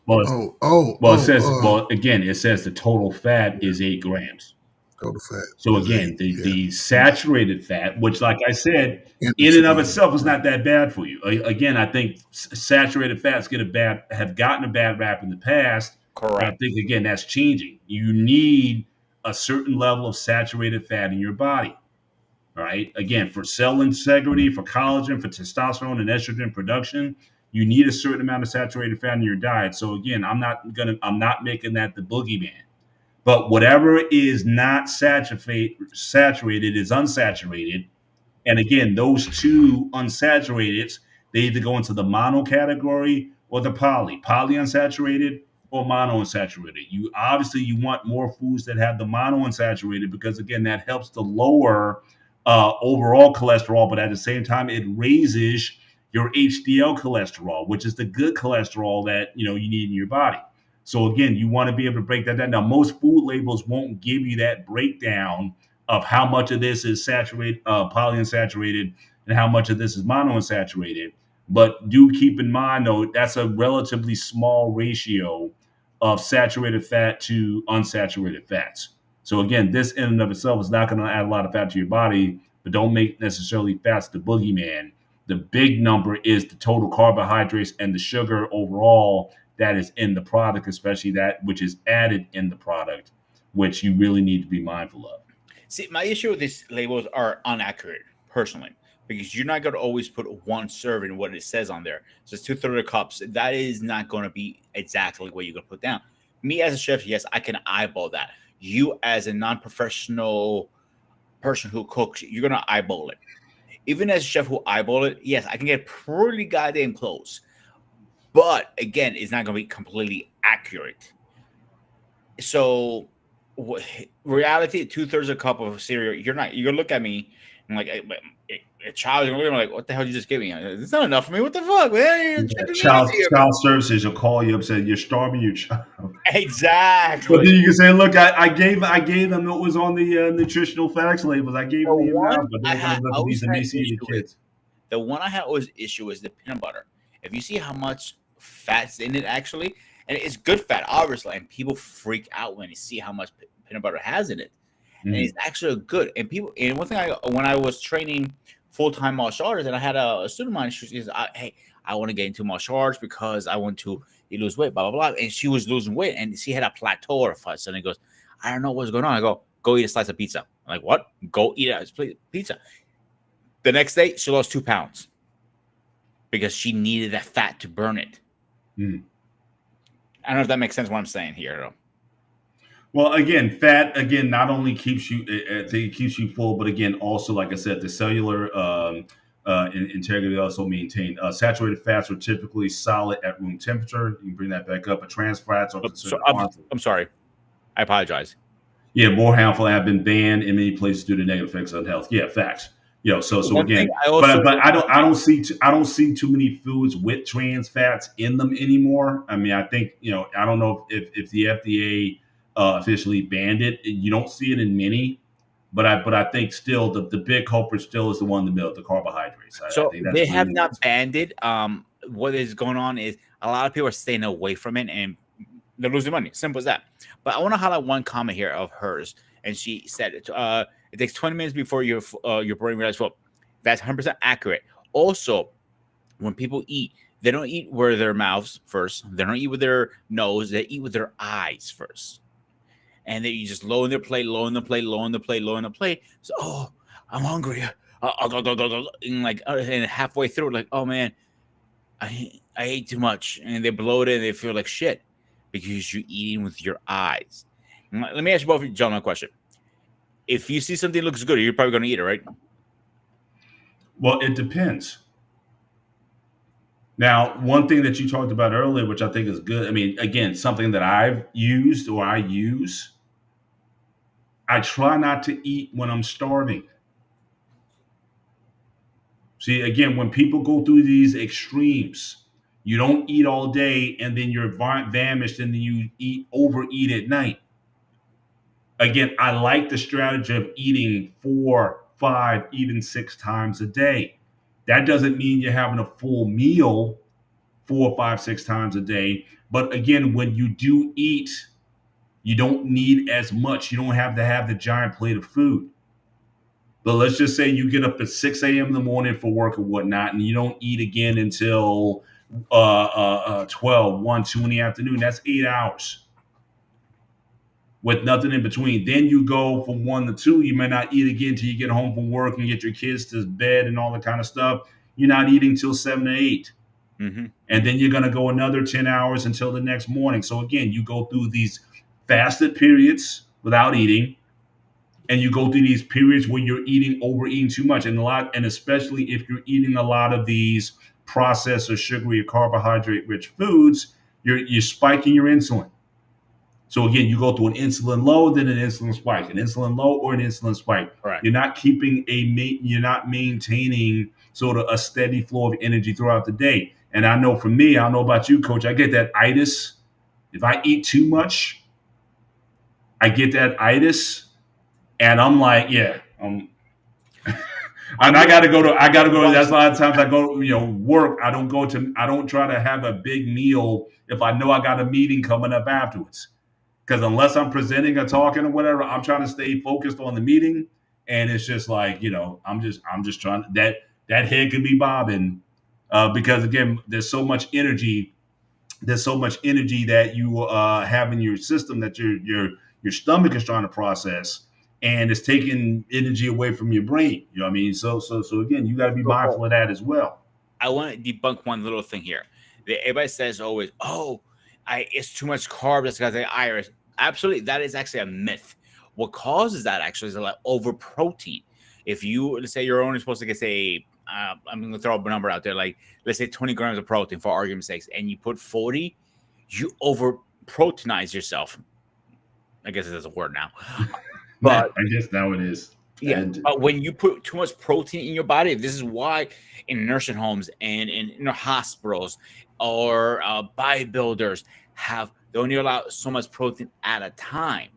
Well, it says, Oh, well, again, it says the total fat is 8 grams. total fat So is eight. again, Yeah, the saturated fat, which, like I said, in and of interesting. itself is not that bad for you. Again, I think saturated fats have gotten a bad rap in the past, but I Correct. think again that's changing. You need a certain level of saturated fat in your body. Right? Again, for cell integrity, for collagen, for testosterone and estrogen production, you need a certain amount of saturated fat in your diet. So again, I'm not making that the boogeyman. But whatever is not saturated is unsaturated. And again, those two unsaturated, they either go into the mono category or the polyunsaturated or monounsaturated. You want more foods that have the monounsaturated because again, that helps to lower overall cholesterol, but at the same time, it raises your HDL cholesterol, which is the good cholesterol that you need in your body. So again, you want to be able to break that down. Now, most food labels won't give you that breakdown of how much of this is saturated, polyunsaturated, and how much of this is monounsaturated. But do keep in mind, though, that's a relatively small ratio of saturated fat to unsaturated fats. So again, this in and of itself is not going to add a lot of fat to your body, but don't make necessarily fats the boogeyman. The big number is the total carbohydrates and the sugar overall that is in the product, especially that which is added in the product, which you really need to be mindful of. See, my issue with these labels are inaccurate, personally, because you're not going to always put one serving what it says on there. So it's 2/3 cups. That is not going to be exactly what you're going to put down. Me as a chef, yes, I can eyeball that. You as a non-professional person who cooks, you're going to eyeball it. Even as a chef who eyeball it, yes, I can get pretty goddamn close. But again, it's not going to be completely accurate. So, reality, 2/3 a cup of cereal. You're not. You're gonna look at me and like a child. You're gonna look at me like, what the hell did you just give me? It's not enough for me. What the fuck, man? You're Yeah, tripping me child easy here, child services will call you up, say you're starving your child. man. But then Exactly. you can say, look, I gave them what was on the nutritional facts labels. I gave The them the one amount, but I they're gonna had look at always these had emaciated issue with. kids. The one I had always issue is the peanut butter. If you see how much fat's in it, actually, and it's good fat, obviously, and people freak out when they see how much peanut butter has in it, and Mhm. it's actually good. And people, and one thing when I was training full time martial arts, and I had a student of mine, she says, "Hey, I want to get into martial arts because I want to lose weight, blah blah blah." And she was losing weight, and she had a plateau or a suddenly goes, "I don't know what's going on." I go eat a slice of pizza." I'm like, "What? Go eat a pizza." The next day, she lost 2 pounds because she needed that fat to burn it. Mhm. I don't know if that makes sense what I'm saying here. Though. Well, again, fat again not only keeps you it keeps you full, but again also like I said, the cellular integrity also maintained. Saturated fats are typically solid at room temperature. You can bring that back up. But trans fats are So considered harmful. I'm sorry. I apologize. Yeah, more harmful have been banned in many places due to negative effects on health. Yeah, facts. So One thing again, I but also I don't see too many foods with trans fats in them anymore. I mean, I think I don't know if the FDA officially banned it. You don't see it in many, but I think still the big culprit still is the one in the middle, the carbohydrates. I so think they that's have really not banned it. What is going on is a lot of people are staying away from it and they're losing money. Simple as that. But I want to highlight one comment here of hers, and she said it takes 20 minutes before your brain realizes. Well, that's 100% accurate. Also, when people eat, they don't eat with their mouths first. They don't eat with their nose. They eat with their eyes first. And then you just low in their plate, low in the plate, low in the plate, low in the plate. So, oh, I'm hungry. And like, and halfway through, like, oh man, I ate too much, and they bloated and they feel like shit because you're eating with your eyes. Let me ask you both of you gentlemen a question. If you see something that looks good, you're probably going to eat it, right? well. It depends. Now, one thing that you talked about earlier, which I think is good. I mean, again, something that I've used or I use. I try not to eat when I'm starving. See, again, when people go through these extremes, you don't eat all day and then you're famished and then you overeat at night. Again, I like the strategy of eating 4, 5, even 6 times a day. That doesn't mean you're having a full meal 4, 5, 6 times a day. But again, when you do eat, you don't need as much. You don't have to have the giant plate of food. But let's just say you get up at 6 a.m. in the morning for work or whatnot, and you don't eat again until 12, 1, 2 in the afternoon. That's 8 hours with nothing in between. Then you go from 1 to 2. You may not eat again until you get home from work and get your kids to bed and all that kind of stuff. You're not eating till 7 or 8. Mm-hmm. And then you're going to go another 10 hours until the next morning. So again, you go through these fasted periods without eating, and you go through these periods where you're overeating too much, and especially if you're eating a lot of these processed or sugary or carbohydrate rich foods, you're spiking your insulin. So again, you go through an insulin low, then an insulin spike, an insulin low or an insulin spike. Correct. You're not maintaining sort of a steady flow of energy throughout the day. And I know for me, I don't know about you, Coach, I get that itis. If I eat too much, I get that itis, and I'm like, yeah, I and will I gotta go. watch. That's a lot of times I go, work. I don't try to have a big meal if I know I got a meeting coming up afterwards. Because unless I'm presenting or talking or whatever, I'm trying to stay focused on the meeting. And it's just like, I'm just trying that head could be bobbing. Because again, there's so much energy that you have in your system that your stomach is trying to process, and it's taking energy away from your brain. You know what I mean? So again, you got to be mindful of that as well. I want to debunk one little thing here. Everybody says always, "Oh, it's too much carbs. That's because the iris." Absolutely, that is actually a myth. What causes that actually is like over protein. If you let's say you're only supposed to get say, I'm going to throw a number out there, like let's say 20 grams of protein for argument's sake, and you put 40, you over proteinize yourself. I guess it is a word now. Nah, But I guess now it is. yeah, And but when you put too much protein in your body, this is why in nursing homes and in hospitals or bodybuilders they only allow so much protein at a time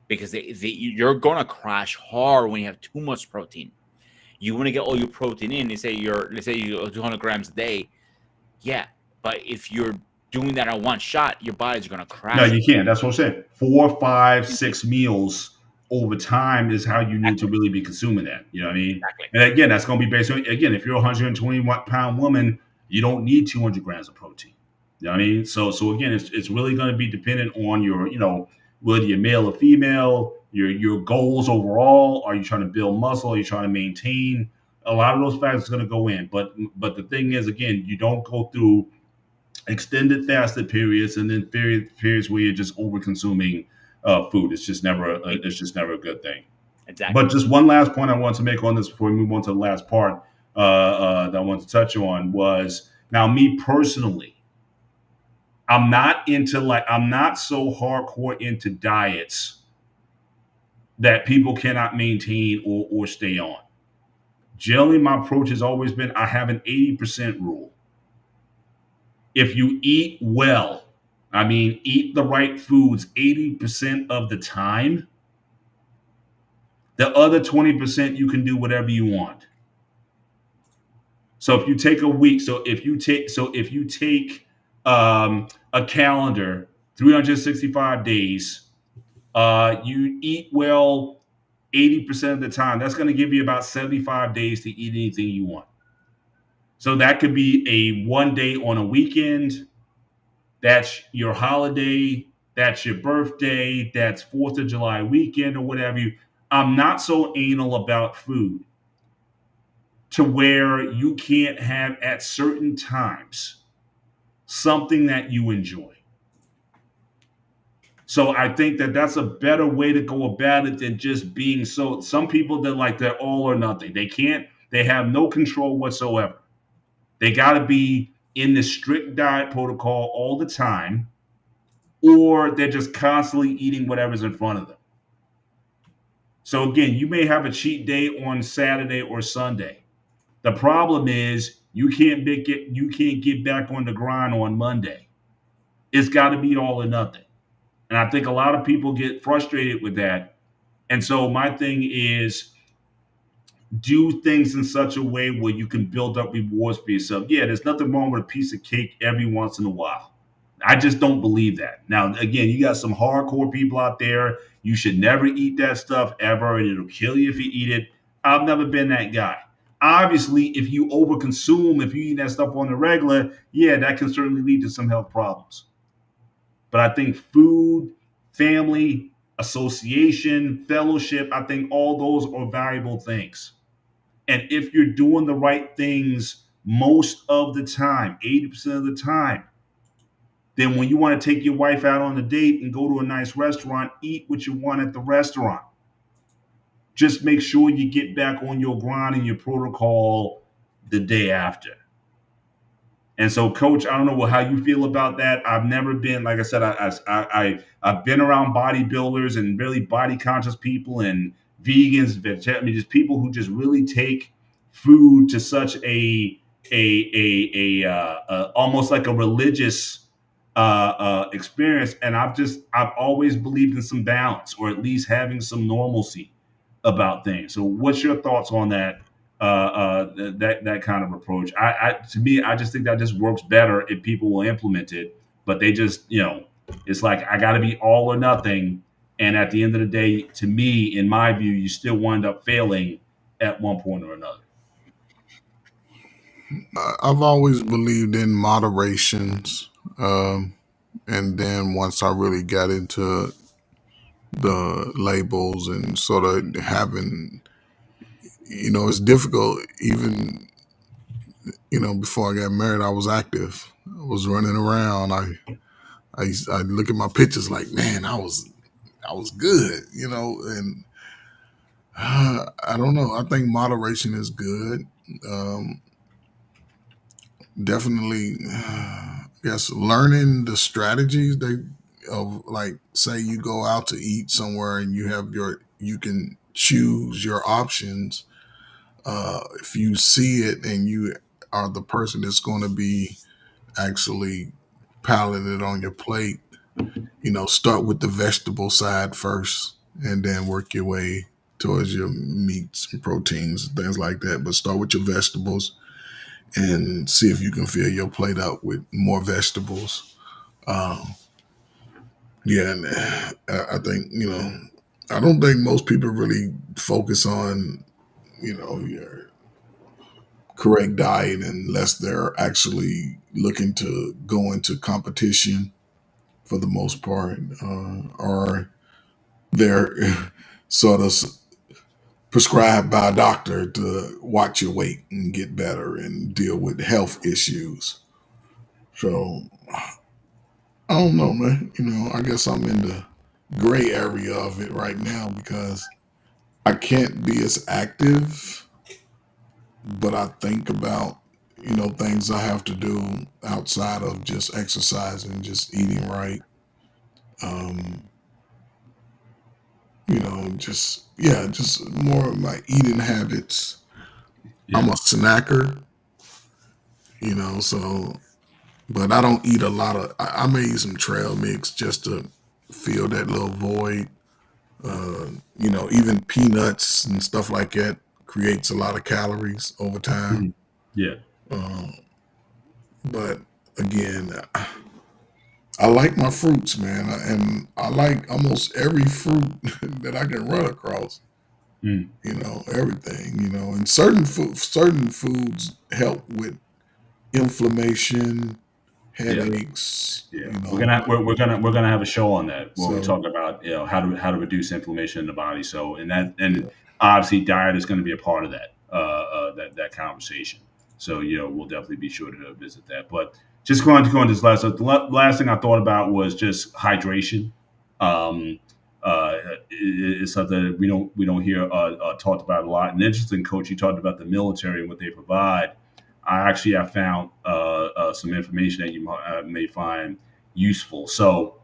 because you're gonna crash hard when you have too much protein. You want to get all your protein in. They say you 200 grams a day. Yeah, but if you're doing that on one shot, your body's gonna no, crash. you can't. That's what I'm saying. 4, 5, 6 meals over time is how you need to Exactly. really be consuming that. You know what I mean? Exactly. And again, that's going to be based on, again, if you're a 120-pound woman, you don't need 200 grams of protein. You know what I mean? So again, it's really going to be dependent on your, whether you're male or female, your goals overall. Are you trying to build muscle? Are you trying to maintain? A lot of those factors are going to go in. But the thing is, again, you don't go through extended fasted periods and then periods where you're just over consuming food. It's just never a good thing. Exactly. But just one last point I want to make on this before we move on to the last part that I want to touch on was, now me personally, I'm not so hardcore into diets that people cannot maintain or stay on. Generally, my approach has always been I have an 80% rule. If you eat well, I mean, eat the right foods 80% of the time, the other 20% you can do whatever you want. So if you take a week, if you take a calendar, 365 days, you eat well 80% of the time. That's going to give you about 75 days to eat anything you want. So that could be a one day on a weekend. That's your holiday. That's your birthday. That's 4th of July weekend or whatever. I'm not so anal about food to where you can't have at certain times something that you enjoy. So I think that that's a better way to go about it than just being so. Some people that like they're all or nothing. They have no control whatsoever. They got to be in the strict diet protocol all the time, or they're just constantly eating whatever's in front of them. So again, you may have a cheat day on Saturday or Sunday. The problem is you can't get back on the grind on Monday. It's got to be all or nothing. And I think a lot of people get frustrated with that. And so my thing is do things in such a way where you can build up rewards for yourself. Yeah, there's nothing wrong with a piece of cake every once in a while. I just don't believe that. Now, again, you got some hardcore people out there. You should never eat that stuff ever, and it'll kill you if you eat it. I've never been that guy. Obviously, if you overconsume, if you eat that stuff on the regular, yeah, that can certainly lead to some health problems. But I think food, family, association, fellowship, I think all those are valuable things. And if you're doing the right things most of the time, 80% of the time, then when you want to take your wife out on a date and go to a nice restaurant, eat what you want at the restaurant. Just make sure you get back on your grind and your protocol the day after. And so, Coach, I don't know how you feel about that. I've never been, like I said, I've been around bodybuilders and really body conscious people and vegans, vegetarians, just people who just really take food to such almost like a religious experience. And I've always believed in some balance, or at least having some normalcy about things. So, what's your thoughts on that? That kind of approach. To me, I just think that just works better if people will implement it. But they just, it's like I got to be all or nothing. And at the end of the day, to me, in my view, you still wind up failing at one point or another. I've always believed in moderations. And then once I really got into the labels and sort of having, it's difficult. Even, before I got married, I was active. I was running around. I look at my pictures like, man, I was good, and I don't know. I think moderation is good. Um, Definitely, yes, learning the strategies. of like say you go out to eat somewhere and you can choose your options. If you see it and you are the person that's going to be actually piling it on your plate, start with the vegetable side first and then work your way towards your meats and proteins and things like that. But start with your vegetables and see if you can fill your plate up with more vegetables. Um, yeah, and I think, I don't think most people really focus on, your correct diet unless they're actually looking to go into competition for the most part, or they're sort of prescribed by a doctor to watch your weight and get better and deal with health issues. So I don't know, man. I guess I'm in the gray area of it right now because I can't be as active, but I think about, things I have to do outside of just exercising, just eating right. Um, just more of my eating habits. I'm Yeah. a snacker, so but I don't eat a lot of I may eat some trail mix just to fill that little void. Even peanuts and stuff like that creates a lot of calories over time. Mhm. Yeah. Uh, but again, I like my fruits, man, and I like almost every fruit that I can run across. Mm. Everything. And certain foods help with inflammation, Yeah. headaches. Yeah, we're gonna have a show on that where we So talk about how to reduce inflammation in the body. So and yeah, obviously diet is going to be a part of that conversation. So we'll definitely be sure to visit that. But just going to go on this last. So the last thing I thought about was just hydration. Um, it's something that we don't hear talked about a lot. And interesting, Coach, you talked about the military and what they provide. I found some information that you may find useful. So,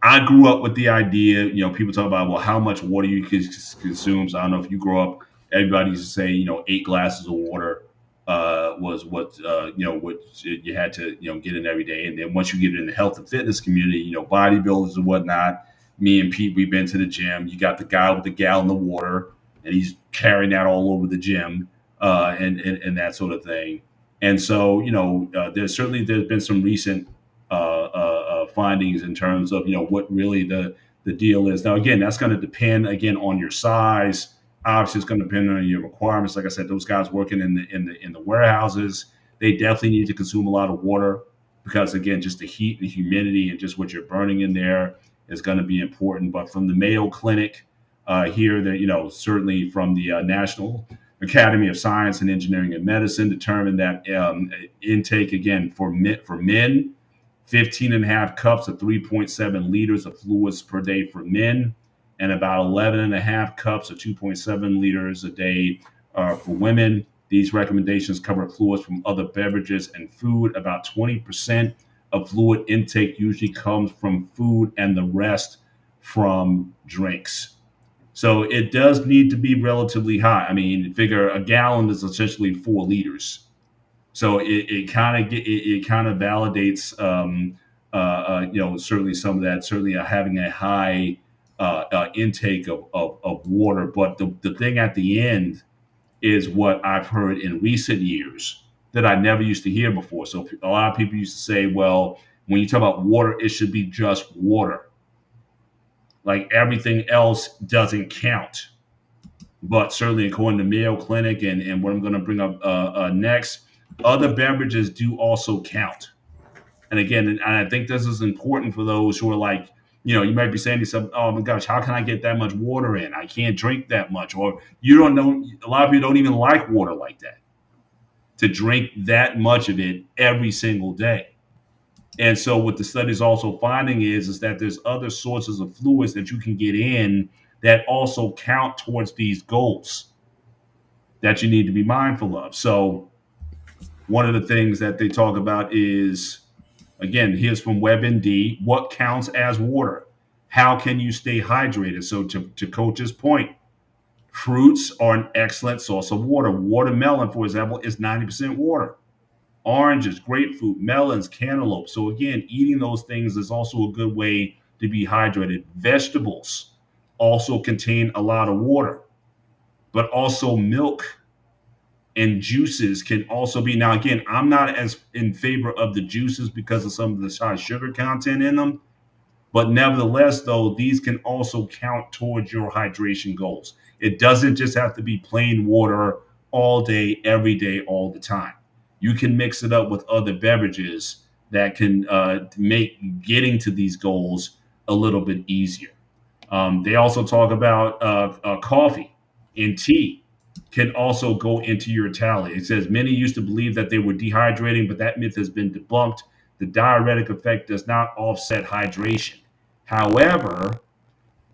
I grew up with the idea, people talk about, well, how much water you can consume. So I don't know if you grew up, everybody used to say, 8 glasses of water was what you had to, get in every day. And then once you get in the health and fitness community, bodybuilders and whatnot, me and Pete, we've been to the gym. You got the guy with the gallon of water and he's carrying that all over the gym and that sort of thing. And so, there's been some recent findings in terms of what really the deal is. Now, again, that's going to depend again on your size. Obviously, it's going to depend on your requirements. Like I said, those guys working in the warehouses, they definitely need to consume a lot of water because again, just the heat and the humidity and just what you're burning in there is going to be important. But from the Mayo Clinic here, that certainly from the National Academy of Science and Engineering and Medicine, determined that intake again for men 15 and a half cups of 3.7 liters of fluids per day for men, and about 11 and a half cups of 2.7 liters a day for women. These recommendations cover fluids from other beverages and food. About 20% of fluid intake usually comes from food, and the rest from drinks. So it does need to be relatively high. I mean, figure a gallon is essentially 4 liters. So it kind of it kind of validates, certainly some of that. Certainly having a high intake of water. But the thing at the end is what I've heard in recent years that I never used to hear before. So a lot of people used to say, well, when you talk about water, it should be just water. Like everything else doesn't count. But certainly, according to Mayo Clinic and what I'm going to bring up next, other beverages do also count. And again, and I think this is important for those who are like, you might be saying to yourself, oh my gosh, how can I get that much water in? I can't drink that much. Or you don't know, a lot of people don't even like water like that to drink that much of it every single day. And so what the study is also finding is that there's other sources of fluids that you can get in that also count towards these goals that you need to be mindful of. So one of the things that they talk about is Again, here's from WebMD. What counts as water? How can you stay hydrated? So, to Coach's point, fruits are an excellent source of water. Watermelon, for example, is 90% water. Oranges, grapefruit, melons, cantaloupe. So, again, eating those things is also a good way to be hydrated. Vegetables also contain a lot of water, but also milk and juices can also be. Now, again, I'm not as in favor of the juices because of some of the high sugar content in them. But nevertheless, though, these can also count towards your hydration goals. It doesn't just have to be plain water all day, every day, all the time. You can mix it up with other beverages that can make getting to these goals a little bit easier. They also talk about coffee and tea can also go into your tally. It says many used to believe that they were dehydrating, but that myth has been debunked. The diuretic effect does not offset hydration. However,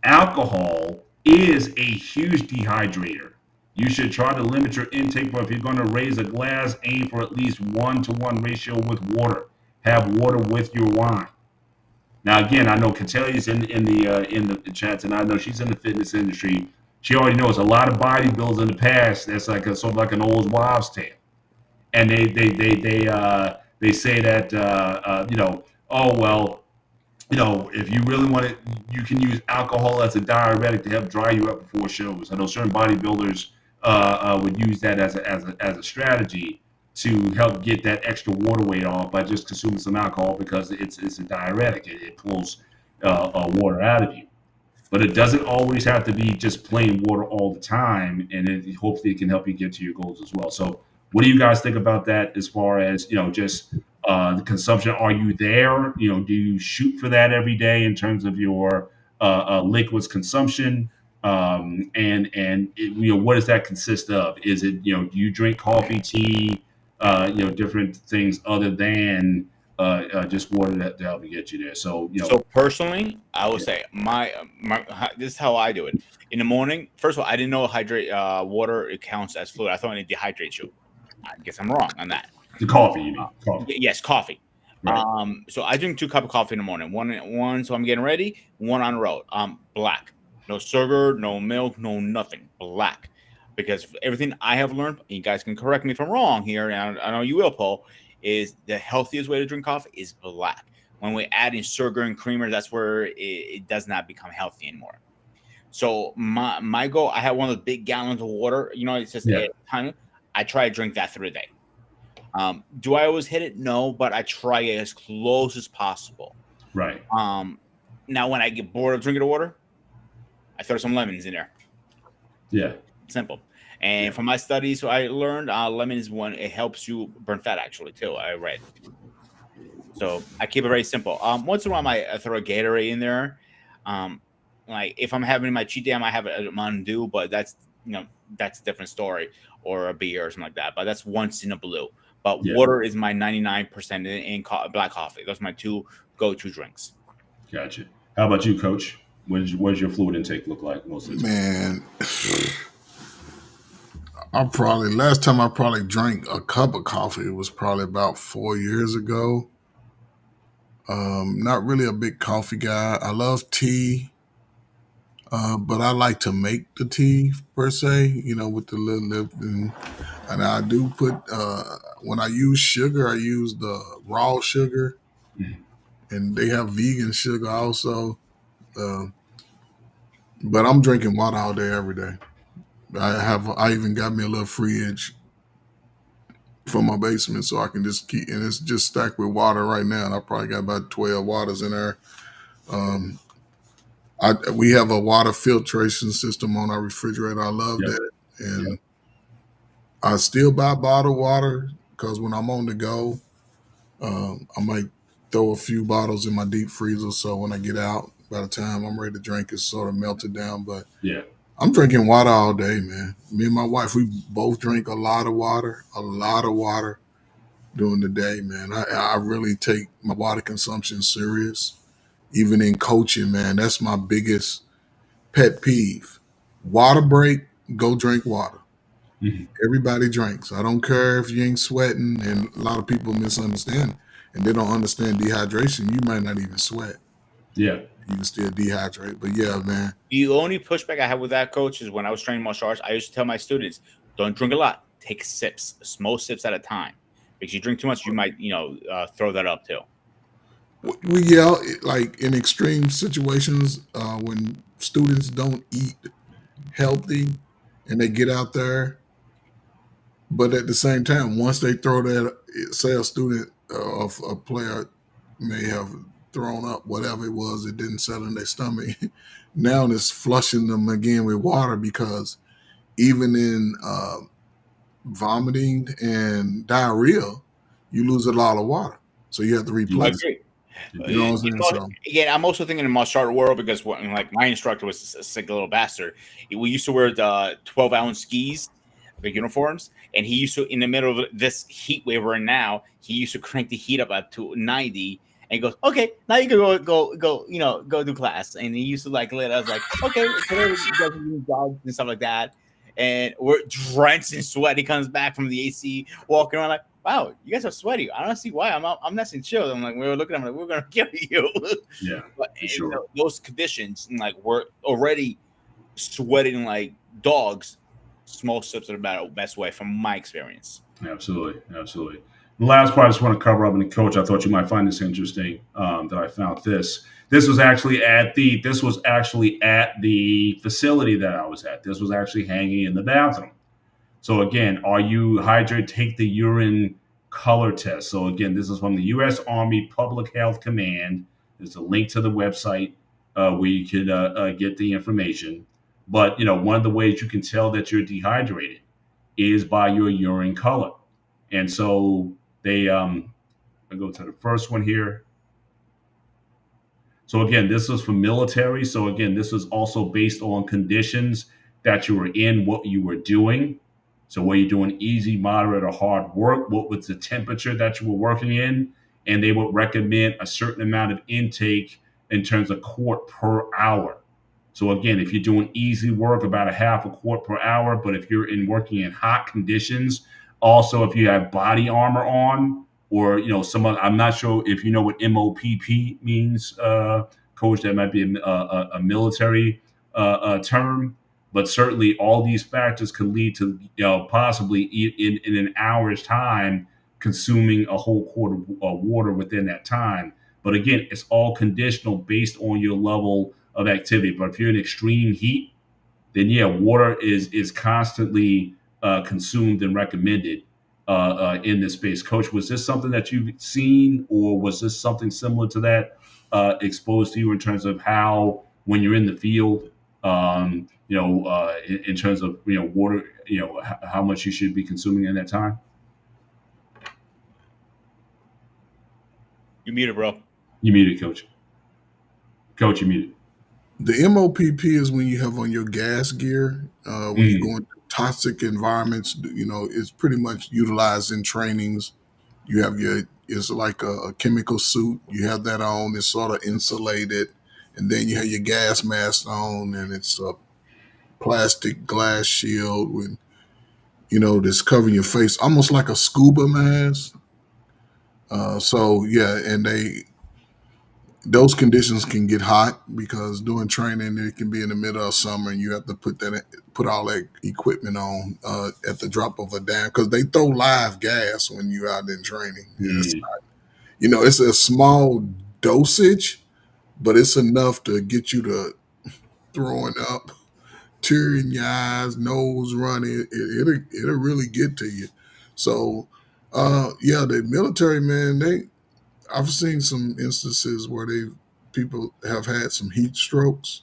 alcohol is a huge dehydrator. You should try to limit your intake, but if you're going to raise a glass, aim for at least 1-to-1 ratio with water. Have water with your wine. Now, again, I know Catalia's in the chats, and I know she's in the fitness industry. She already knows a lot of bodybuilders in the past. That's like sort of like an old wives' tale, and they say that oh well, if you really want it, you can use alcohol as a diuretic to help dry you up before shows. I know certain bodybuilders would use that as a strategy to help get that extra water weight off by just consuming some alcohol because it's a diuretic. It pulls water out of you. But it doesn't always have to be just plain water all the time, and hopefully it can help you get to your goals as well. So, what do you guys think about that as far as just the consumption? Are you there? Do you shoot for that every day in terms of your liquids consumption? What does that consist of? Is it do you drink coffee, tea, different things other than just water to help you get you there? So So personally, I would say this is how I do it. In the morning, first of all, I didn't know hydrate water it counts as fluid. I thought it dehydrates you. I guess I'm wrong on that. the coffee, you mean coffee? Yes, coffee. Right. So I drink 2 cups of coffee in the morning. One, so I'm getting ready. One on the road. Black, no sugar, no milk, no nothing. Black, because everything I have learned, you guys can correct me if I'm wrong here, and I know you will, Paul. Is the healthiest way to drink coffee is black. When we add in sugar and creamer, that's where it does not become healthy anymore. So my goal, I have one of the big gallons of water. It's just Yeah. a ton. I try to drink that through the day. Do I always hit it? No, but I try it as close as possible. Right. Now when I get bored of drinking the water, I throw some lemons in there. Yeah. Simple. And from my studies, I learned lemon is one. It helps you burn fat actually too. I read. So I keep it very simple. Once in a while, I throw a Gatorade in there. Like if I'm having my cheat day, I might have a Mountain Dew, but that's a different story, or a beer or something like that. But that's once in a blue. But Yeah. water is my 99% in black coffee. Those are my 2 go-to drinks. Gotcha. How about you, Coach? What does your fluid intake look like most of the time? Man, last time I probably drank a cup of coffee was probably about 4 years ago. Not really a big coffee guy. I love tea, but I like to make the tea per se, with the little lip. And I do put, when I use sugar, I use the raw sugar, Mhm. and they have vegan sugar also. But I'm drinking water all day, every day. I even got me a little fridge from my basement so I can just keep, and it's just stacked with water right now. And I probably got about 12 waters in there. Um, we have a water filtration system on our refrigerator. I love Yep. that. And I still buy bottled water because when I'm on the go, I might throw a few bottles in my deep freezer. So when I get out, by the time I'm ready to drink, it's sort of melted down. But Yeah. I'm drinking water all day, man. Me and my wife, we both drink a lot of water during the day, man. I really take my water consumption serious. Even in coaching, man, that's my biggest pet peeve. Water break, go drink water. Mhm. Everybody drinks. I don't care if you ain't sweating, and a lot of people misunderstand. and they don't understand dehydration, you might not even sweat. Yeah. You can still dehydrate. But yeah, man. The only pushback I have with that, coach, is when I was training martial arts, I used to tell my students, don't drink a lot. Take sips, small sips at a time. Because you drink too much, you might, throw that up too. We yell like in extreme situations when students don't eat healthy and they get out there. But at the same time, once they throw that, say a student of a player may have thrown up whatever it was, it didn't settle in their stomach. Now it's flushing them again with water because even in vomiting and diarrhea, you lose a lot of water. So you have to I replace it. agree. You know what I'm saying? So Again, I'm also thinking in martial art world because like my instructor was a sick little bastard. We used to wear the 12-ounce skis, the uniforms, and he used to, in the middle of this heat wave we're in now, he used to crank the heat up to 90. And he goes, okay, now you can go do class. And he used to like let us like, okay, today you guys are doing jogs and stuff like that. And we're drenched in sweat. He comes back from the AC, walking around like, wow, you guys are sweaty. I don't see why. I'm nice and chill. I'm like, we were looking at him like, we're gonna kill you. Yeah. But For sure. those conditions, like we're already sweating like dogs. Small sips are the best way, from my experience. Absolutely. Absolutely. The last part I just want to cover up, and coach, I thought you might find this interesting. That I found this. This was actually at the facility that I was at. This was actually hanging in the bathroom. So again, are you hydrated? Take the urine color test. So again, this is from the U.S. Army Public Health Command. There's a link to the website where you can get the information. But one of the ways you can tell that you're dehydrated is by your urine color. And so they, I go to the first one here. So again, this was for military. So again, this was also based on conditions that you were in, what you were doing. So were you doing easy, moderate, or hard work? What was the temperature that you were working in? And they would recommend a certain amount of intake in terms of quart per hour. So again, if you're doing easy work, about a half a quart per hour. But if you're working in hot conditions, also if you have body armor on, or I'm not sure if you know what MOPP means, coach. That might be a military term. But certainly, all these factors could lead to possibly in an hour's time consuming a whole quart of water within that time. But again, it's all conditional based on your level of activity. But if you're in extreme heat, then yeah, water is constantly consumed and recommended in this space. Coach, was this something that you've seen, or was this something similar to that exposed to you in terms of how, when you're in the field, in terms of water, how much you should be consuming in that time? You muted, bro. You muted, coach. Coach, you muted. the MOPP is when you have on your gas gear, when you go into toxic environments, it's pretty much utilized in trainings. You have it's like a chemical suit. You have that on, it's sort of insulated. And then you have your gas mask on, and it's a plastic glass shield with, that's covering your face, almost like a scuba mask. So yeah, and those conditions can get hot because during training it can be in the middle of summer, and you have to put all that equipment on at the drop of a dime because they throw live gas when you're out in training. It's not, it's a small dosage, but it's enough to get you to throwing up, tear in your eyes, nose running. It'll really get to you. So yeah, the military, man, I've seen some instances where people have had some heat strokes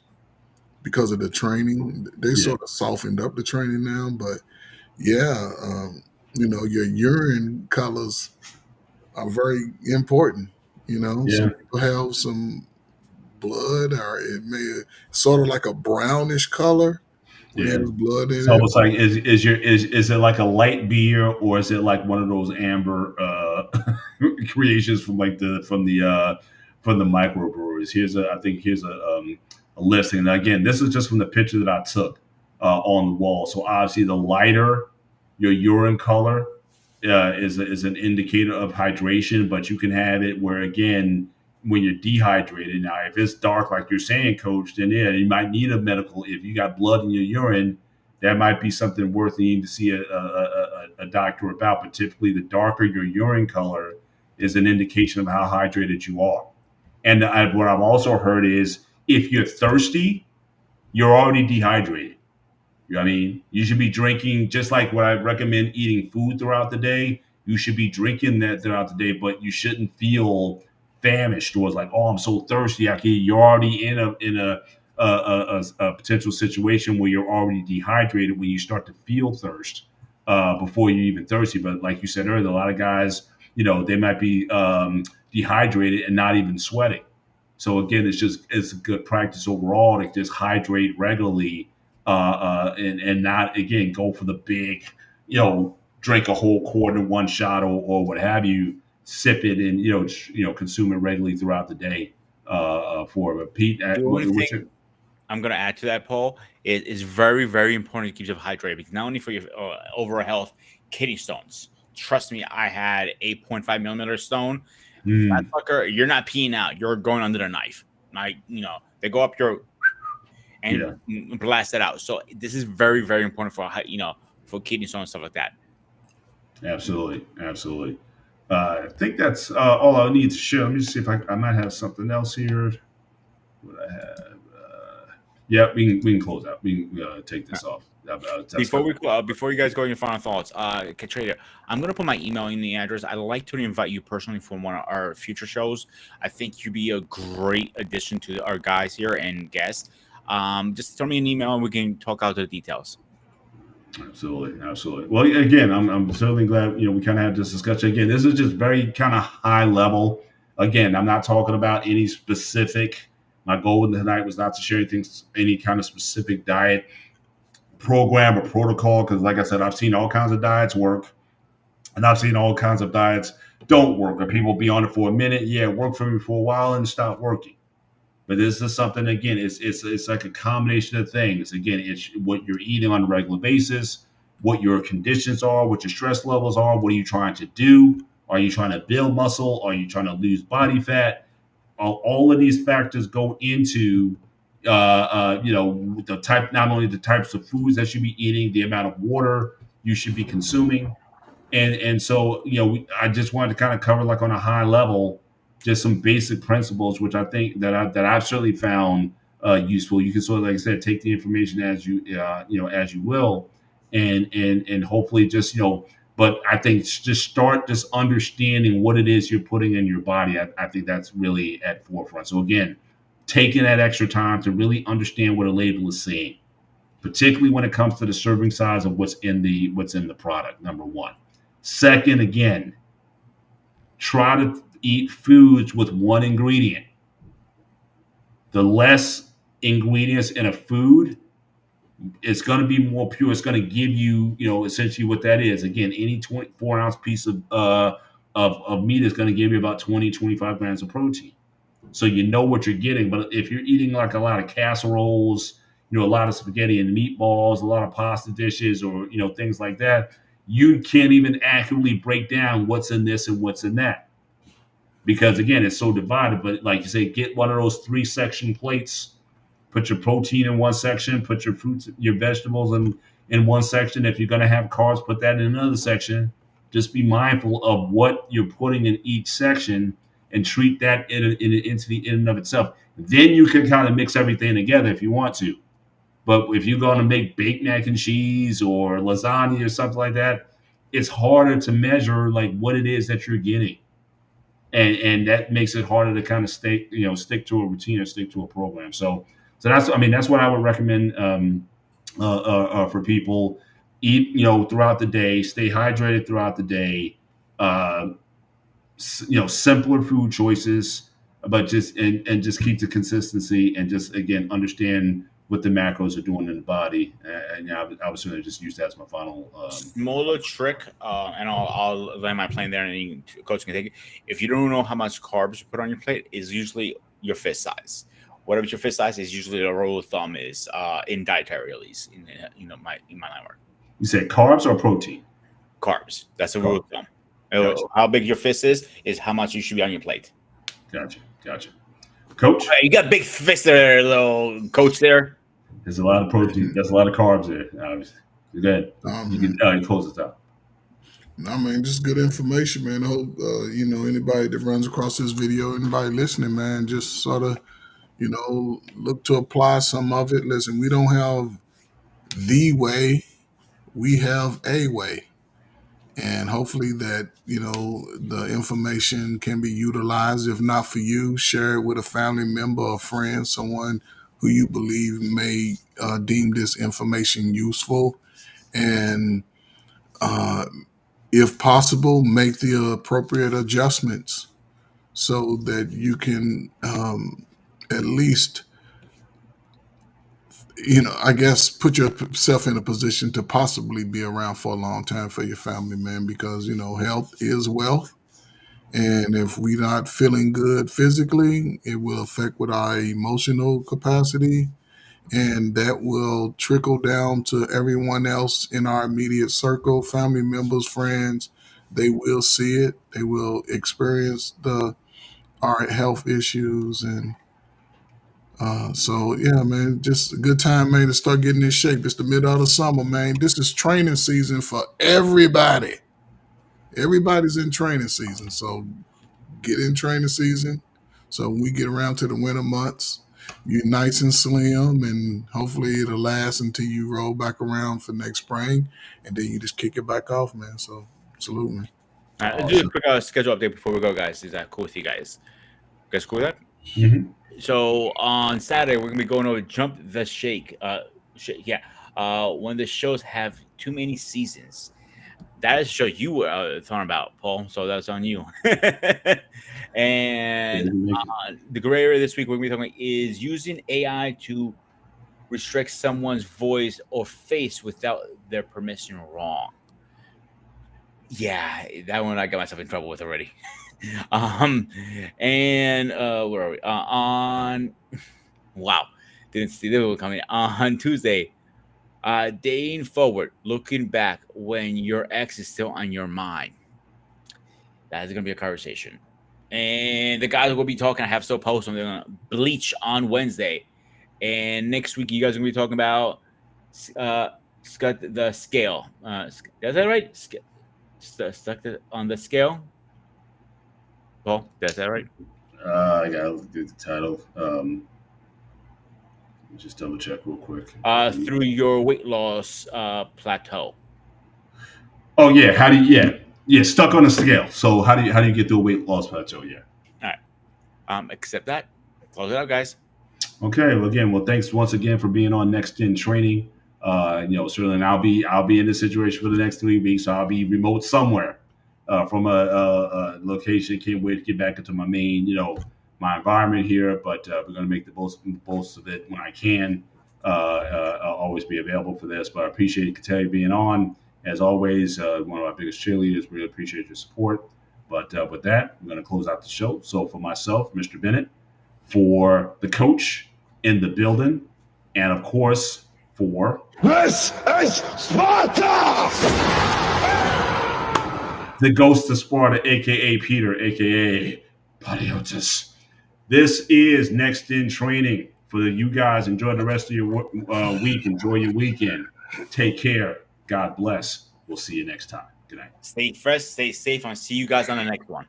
because of the training. They Yeah. sort of softened up the training now, but yeah, your urine colors are very important. Yeah. Some people have some blood, or it may sort of like a brownish color when Yeah. there's blood in It's it. almost like is it like a light beer, or is it like one of those amber creations from the microbreweries? Here's a listing. And again, this is just from the picture that I took on the wall. So obviously, the lighter your urine color is an indicator of hydration, but you can have it where again when you're dehydrated. Now, if it's dark like you're saying, Coach, then yeah, you might need a medical. If you got blood in your urine, that might be something worth needing to see a doctor about. But typically, the darker your urine color is an indication of how hydrated you are. And what I've also heard is if you're thirsty, you're already dehydrated. You know what I mean? You should be drinking just like what I recommend eating food throughout the day. You should be drinking that throughout the day, but you shouldn't feel famished or it's like, oh, I'm so thirsty. I can. You're already in a potential situation where you're already dehydrated when you start to feel thirst before you're even thirsty. But like you said earlier, a lot of guys, they might be dehydrated and not even sweating. So again, it's a good practice overall to just hydrate regularly and not again go for the big, drink a whole quart in one shot or what have you, sip it and consume it regularly throughout the day. For but Pete, The only thing I'm going to add to that, Paul, is very, very important to keep yourself hydrated because not only for your overall health, kidney stones. Trust me, I had 8.5 millimeter stone. That fucker, you're not peeing out. You're going under the knife. Like, they go up your and blast it out. So this is very, very important for kidney stones and stuff like that. Absolutely. I think that's all I need to share. Let me see if I might have something else here. What I have. Yeah, we can close out. We can take this off. Before you guys go your final thoughts, Katrina, I'm gonna put my email in the address. I'd like to invite you personally for one of our future shows. I think you'd be a great addition to our guys here and guests. Just throw me an email and we can talk out the details. Absolutely. Well, again, I'm certainly glad we kind of had this discussion. Again, this is just very kind of high level. Again, I'm not talking about any specific. My goal tonight was not to share any kind of specific diet program or protocol because, like I said, I've seen all kinds of diets work, and I've seen all kinds of diets don't work. Or people be on it for a minute, it worked for me for a while, and stop working. But this is something again. It's like a combination of things. Again, it's what you're eating on a regular basis, what your conditions are, what your stress levels are. What are you trying to do? Are you trying to build muscle? Are you trying to lose body fat? All of these factors go into the type, not only the types of foods that you should be eating, the amount of water you should be consuming, and so I just wanted to kind of cover like on a high level just some basic principles, which I think that I've certainly found useful. You can sort of, like I said, take the information as you as you will, and hopefully just But I think just start just understanding what it is you're putting in your body. I think that's really at forefront. So again, taking that extra time to really understand what a label is saying, particularly when it comes to the serving size of what's in the product. Number one. Second, again, try to eat foods with one ingredient. The less ingredients in a food, it's going to be more pure. It's going to give you, essentially what that is. Again, any 24-ounce piece of meat is going to give you about 20, 25 grams of protein. So you know what you're getting. But if you're eating like a lot of casseroles, a lot of spaghetti and meatballs, a lot of pasta dishes, or things like that, you can't even accurately break down what's in this and what's in that. Because again, it's so divided. But like you say, get one of those 3-section plates. Put your protein in one section, put your fruits, your vegetables in one section. If you're going to have carbs, put that in another section. Just be mindful of what you're putting in each section and treat that into the in and of itself. Then you can kind of mix everything together if you want to. But if you're going to make baked mac and cheese or lasagna or something like that, it's harder to measure like what it is that you're getting. And that makes it harder to kind of stick to a routine or stick to a program. So that's what I would recommend for people. Eat throughout the day, stay hydrated throughout the day. Simpler food choices, but just keep the consistency and just again understand what the macros are doing in the body. And I was going to just use that as my final. Smaller trick, and I'll land my plane there, and coach can take it. If you don't know how much carbs you put on your plate, is usually your fist size. Whatever your fist size is, usually the rule of thumb is in dietary, at least in my line work. You said carbs or protein? carbs. That's the rule of thumb. Gotcha. How big your fist is how much you should be on your plate. Gotcha. Coach, You got a big fist there, little coach there. there's a lot of protein. There's a lot of carbs there. Obviously. Go ahead. You can close this out. I mean, just good information, man. I hope, anybody that runs across this video, anybody listening, man, just sort of, look to apply some of it. Listen, we don't have the way, we have a way. And hopefully that, the information can be utilized. If not for you, share it with a family member or friend, someone who you believe may deem this information useful. And if possible, make the appropriate adjustments so that you can at least, I guess, put yourself in a position to possibly be around for a long time for your family, man, because, health is wealth. And if we're not feeling good physically, it will affect with our emotional capacity. And that will trickle down to everyone else in our immediate circle, family members, friends. They will see it. They will experience our health issues. And so, yeah, man, just a good time, man, to start getting in shape. It's the middle of the summer, man. This is training season for everybody. Everybody's in training season. So get in training season. So when we get around to the winter months, you're nice and slim, and hopefully it'll last until you roll back around for next spring, and then you just kick it back off, man. So salute, man. All right, let's do a quick schedule update before we go, guys. Is that cool with you guys? You guys cool with that? Mm-hmm. So on Saturday, we're gonna be going over Jump the Shake. When the shows have too many seasons. That is a show you were talking about, Paul. So that's on you. And the gray area this week we're going to be talking about is using AI to restrict someone's voice or face without their permission wrong. Yeah, that one I got myself in trouble with already. And where are we? Didn't see this one coming on Tuesday. Dating forward, looking back when your ex is still on your mind. That is going to be a conversation. And the guys will be talking. I have still posts on the Bleach on Wednesday. And next week, you guys are going to be talking about the scale. Is that right? Stuck on the scale? Paul, is that right? I got to do the title. Just double check real quick. Through your weight loss plateau. Oh yeah, how do you? Yeah, stuck on a scale. So how do you get through a weight loss plateau? Yeah. All right. Accept that. Close it out, guys. Okay. Well, again, thanks once again for being on Next Gen Training. Certainly, and I'll be in this situation for the next 3 weeks. So I'll be remote somewhere from a location. Can't wait to get back into my main, my environment here, but we're going to make the most of it when I can. I'll always be available for this, but I appreciate Kateri being on. As always, one of our biggest cheerleaders. Really appreciate your support. But with that, I'm going to close out the show. So for myself, Mr. Bennett, for the coach in the building, and of course, for This is Sparta! the ghost of Sparta, a.k.a. Peter, a.k.a. Padiotis. This is Next In Training. For you guys, enjoy the rest of your week. Enjoy your weekend. Take care. God bless. We'll see you next time. Good night. Stay fresh, stay safe, and I'll see you guys on the next one.